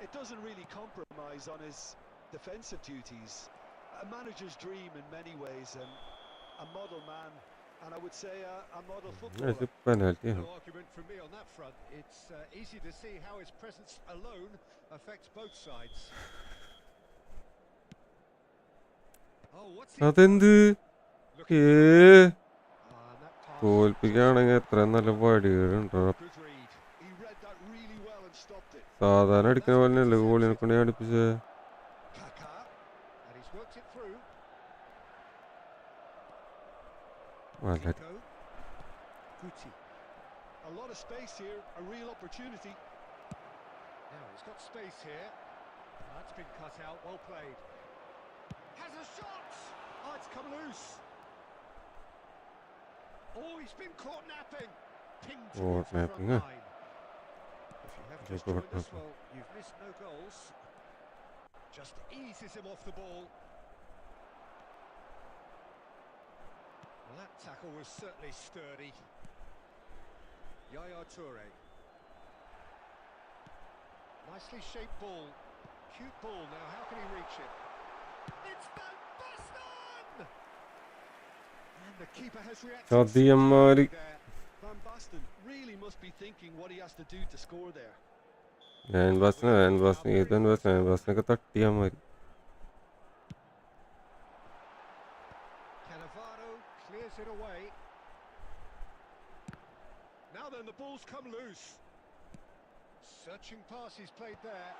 it doesn't really compromise on his defensive duties. A manager's dream in many ways, and a model man, and I would say a model footballer. penalty. No argument from me on that front. It's easy to see how his presence alone affects both sides. Oh, what's he? അതെന്ത് Looking ഏ and that pass. തോൽപ്പിക്കുകയാണെങ്കിൽ എത്ര നല്ല വടികളുണ്ടോ Good read. He read that really well and stopped it. സാധാരണ അടിക്കുന്ന പോലെ അല്ലേ ഗോളിനെ കൊണ്ട് അടുപ്പിച്ചത് Kaka, and he's worked it through. നല്ല Go. Guti. A lot of space here, a real opportunity. Now he's got space here. That's been cut out. Well played. Has a shot. Oh, it's come loose. Oh, he's been caught napping. Pinged Caught towards the front napping, eh? line. If you have Caught just joined us, napping. well, you've missed no goals. Just eases him off the ball. Well, that tackle was certainly sturdy. Yaya Toure. Nicely shaped ball. Cute ball now. How can he reach it? It's Van Basten! And the keeper has reacted. ചതിയന്മാര് There. Van Basten really must be thinking what he has to do to score there. വാൻബാസിനൊക്കെ തട്ടിയാൽ മതി Cannavaro clears it away. Now then, the ball's come loose. Searching pass he's played there.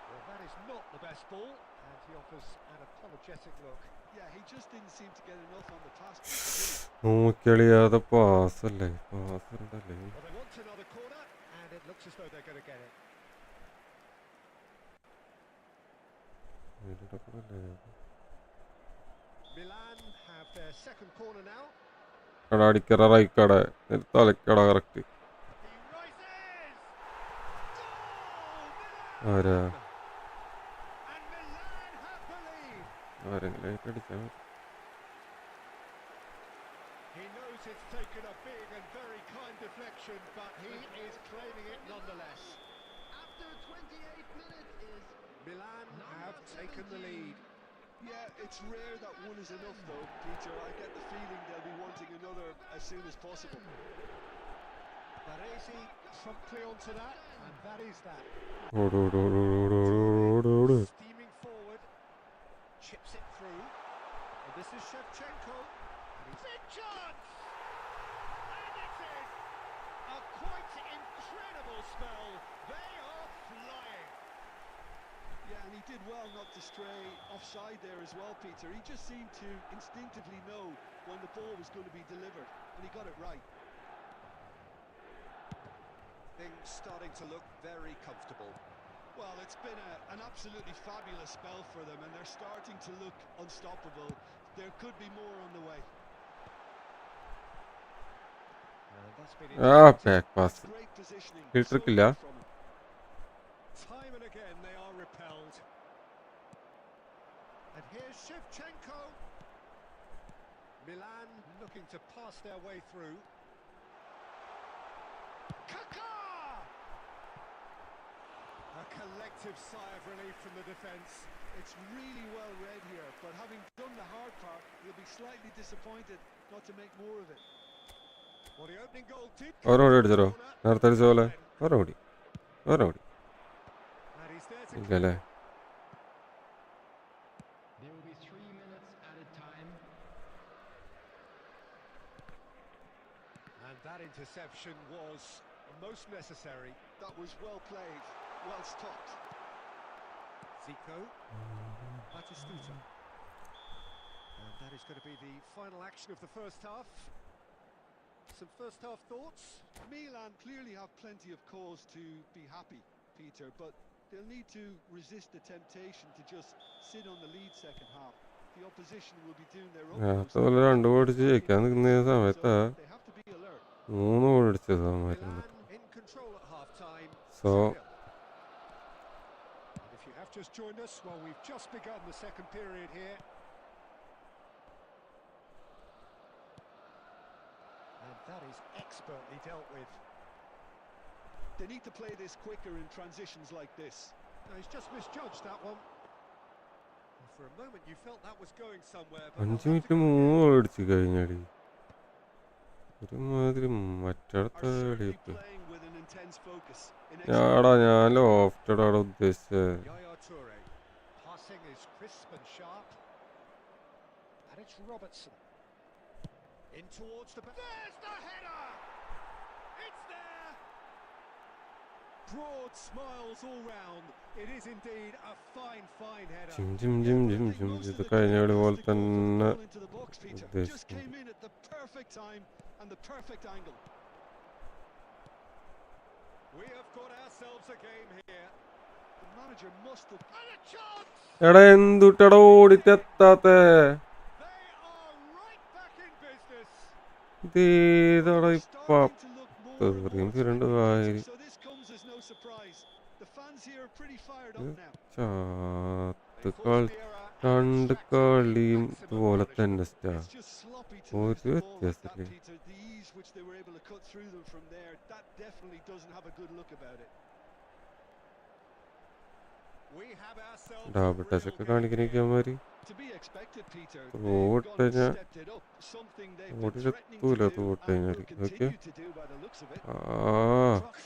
Well, that is not the best ball, and he offers an apologetic look. Yeah, he just didn't seem to get enough on the pass. നോക്കിയളിയാതെ പാസ്സല്ലേ പാസ്സല്ലേ Well, they want another corner, and it looks as though they're going to get it. Milan have their second corner now. എടാ അടിക്കറ റൈക്കട തലക്കട correct. He rises. Goal! ആരാ Milan! And Milan have the lead. ആരെങ്കിലും അടിച്ചാൽ He knows it's taken a big and very kind deflection, but he is claiming it nonetheless. After 28 minutes is Milan have taken the lead. Yeah, it's rare that one is enough though, Peter. I get the feeling they'll be wanting another as soon as possible. Baresi promptly onto that, and that is that. Steaming forward, chips it through, and this is Shevchenko. And he's big chance, and it's in. A quite incredible spell. They are flying. Yeah, and he did well not to stray offside there as well, Peter. He just seemed to instinctively know when the ball was going to be delivered, and he got it right. Things starting to look very comfortable. Well, it's been an absolutely fabulous spell for them, and they're starting to look unstoppable. There could be more on the way. And that's been back pass Great positioning. ഇട്ടിരിക്കില്ല. good from him. time and again they are repelled. And here's Shevchenko. Milan looking to pass their way through. Kaka! A collective sigh of relief from the defence. It's really well read here, but having done the hard part, he'll be slightly disappointed not to make more of it. Well, the opening goal did ഓരോടി അടിച്ചോ നേരത്തെ അടിച്ച പോലെ ഓരോടി and he's there to ഇല്ലല്ലേ. there will be 3 minutes added time. And that interception was most necessary. That was well played, well stopped. Zico, Batistuta. And that is going to be the final action of the first half. Some first half thoughts? Milan clearly have plenty of cause to be happy, Peter, but they'll need to resist the temptation to just sit on the lead second half. The opposition will be doing their utmost. അതുപോലെ 2 goal അടിച്ച് ജയിക്കാൻ നിൽക്കുന്ന സമയത്ത് So they have to be alert. 3 goal അടിച്ചത് Milan in control at half time. So- And if you have just joined us, well, we've just begun the second period here. And that is expertly dealt with. They need to play this quicker in transitions like this. No, he's just misjudged that one. Well, for a moment you felt that was going somewhere, but 5 minute 3 goal അടിച്ച് കഴിഞ്ഞടി ഒരുമാതിരി മറ്റടുത്ത Are certainly കളിയൊക്കെ. playing with an intense focus. In ഞാടാ ഞാൻ ലോഫ്റ്റഡാണ് ഉദ്ദേശിച്ചത്. Yaya Toure. Passing is crisp and sharp. And it's Robertson. In towards the... There's the header! It's there! Broad smiles all round. It is indeed a fine, fine header. Jim Jim Jim Jim Jim ഇത് കഴിഞ്ഞ കളി പോലെ തന്നെ into the box, Peter. Just ഉദ്ദേശിക്കുന്നത്. came in at the perfect time and the perfect angle. We have got ourselves a game here. The manager must have. And a chance! എടാ എന്തുട്ടടാ ഓടിട്ടെത്താത്തെ They are right back in business. ഇതേതാടാ ഇപ്പ starting to look more and തെറിയും more പിരണ്ട് threatening, വാരി so this comes as no surprise. The fans here are pretty fired up now. ചാത്ത് They കളി forced the error and 2 extracted കളിയും maximum ഇതുപോലെ punishment. തന്നെ സ്റ്റാ It's just sloppy to ഒരു lose the ball like that, വ്യത്യാസമില്ല. Peter. The ease which they were able to cut through them from there, that definitely doesn't have a good look about it. We have ourselves a double touch real ഒക്കെ game കാണിക്കണിക്കാൻ here. മാതിരി To be expected, Peter. Oh, They've gone and yeah. stepped it up. Something they've What been is it? threatening Tula, to do tula, and will okay. continue to do by the looks of it.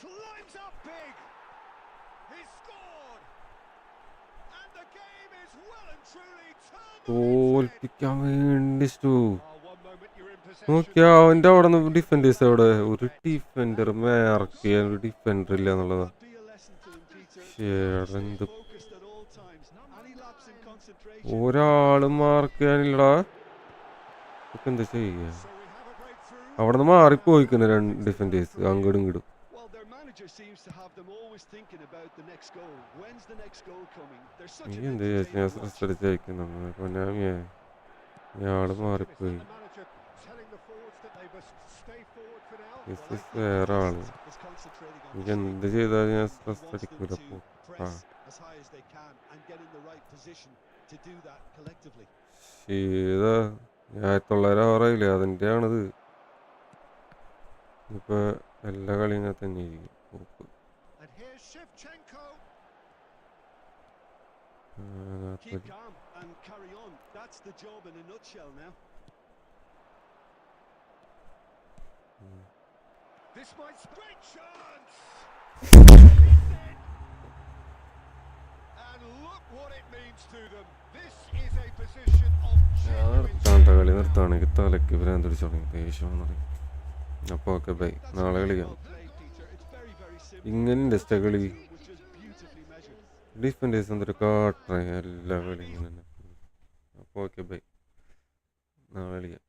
Climbs up big. He's scored. And the game is well and truly turned on its head. തോൽപ്പിക്കാൻ വേണ്ടി stew One moment you're in possession. നോക്കിയാ അവന്റെ അവിടെ നിന്ന് defenders അവിടെ ഒരു defender mark ചെയ്യാൻ ഒരു defender ഇല്ല എന്നുള്ളതാ. That'd be a lesson to them, Peter. ശ്ശേടാ, എന്ത് Focused at all times. Any lapse in concentration. ഒരാള് മാർക്ക് ചെയ്യാനില്ലടാ. ഇതൊക്കെ എന്താ ചെയ്യാ? So we have a breakthrough. അവിടെ നിന്ന് മാറിപ്പോയിക്കുന്ന 2 ഡിഫൻഡേഴ്സ് അങ്ങോട്ടും ഇങ്ങോട്ടും. Well, their manager manager seems to have them always thinking about the next goal. When's the next goal coming? They're such നീ an എന്ത് ചേച്ചി ഞാൻ entertaining watch. സ്ട്രെസ് അടിച്ച് അയക്കുന്നുണ്ട് കൊന്നാമിയെ ഇയാള് മാറിപ്പോയി And the manager telling the forwards that they must stay forward for now. This is വേറെ ആള് Is concentrating on എനിക്ക് എന്ത് ചെയ്താലും ഞാൻ സ്ട്രെസ് wants them അടിക്കൂല to അപ്പൊ press as high as they can and get in the right position to do that collectively. ശീത 1906 അതിൻ്റെ ആണിത് ഇപ്പൊ എല്ലാ കളിയും ഇങ്ങനെ തന്നെ ഇരിക്കും And here's Shevchenko. Keep calm and carry on. That's the job in a nutshell now. This might great chance. And look what it means to them. This is a position of genuine. കളി നിർത്താണെങ്കിൽ തലയ്ക്ക് ഭ്രാന്ത് പിടിച്ചു തുടങ്ങി ദേഷ്യം തുടങ്ങി അപ്പോൾ okay bye നാളെ കളിക്കാം ഇങ്ങനെ ടെസ്റ്റ് കളി ഡിഫൻഡേഴ്സ് എന്തൊരു കാട്ട എല്ലാ കളി ഇങ്ങനെ അപ്പോൾ ഓക്കെ ബൈ നാളെ കളിക്കാം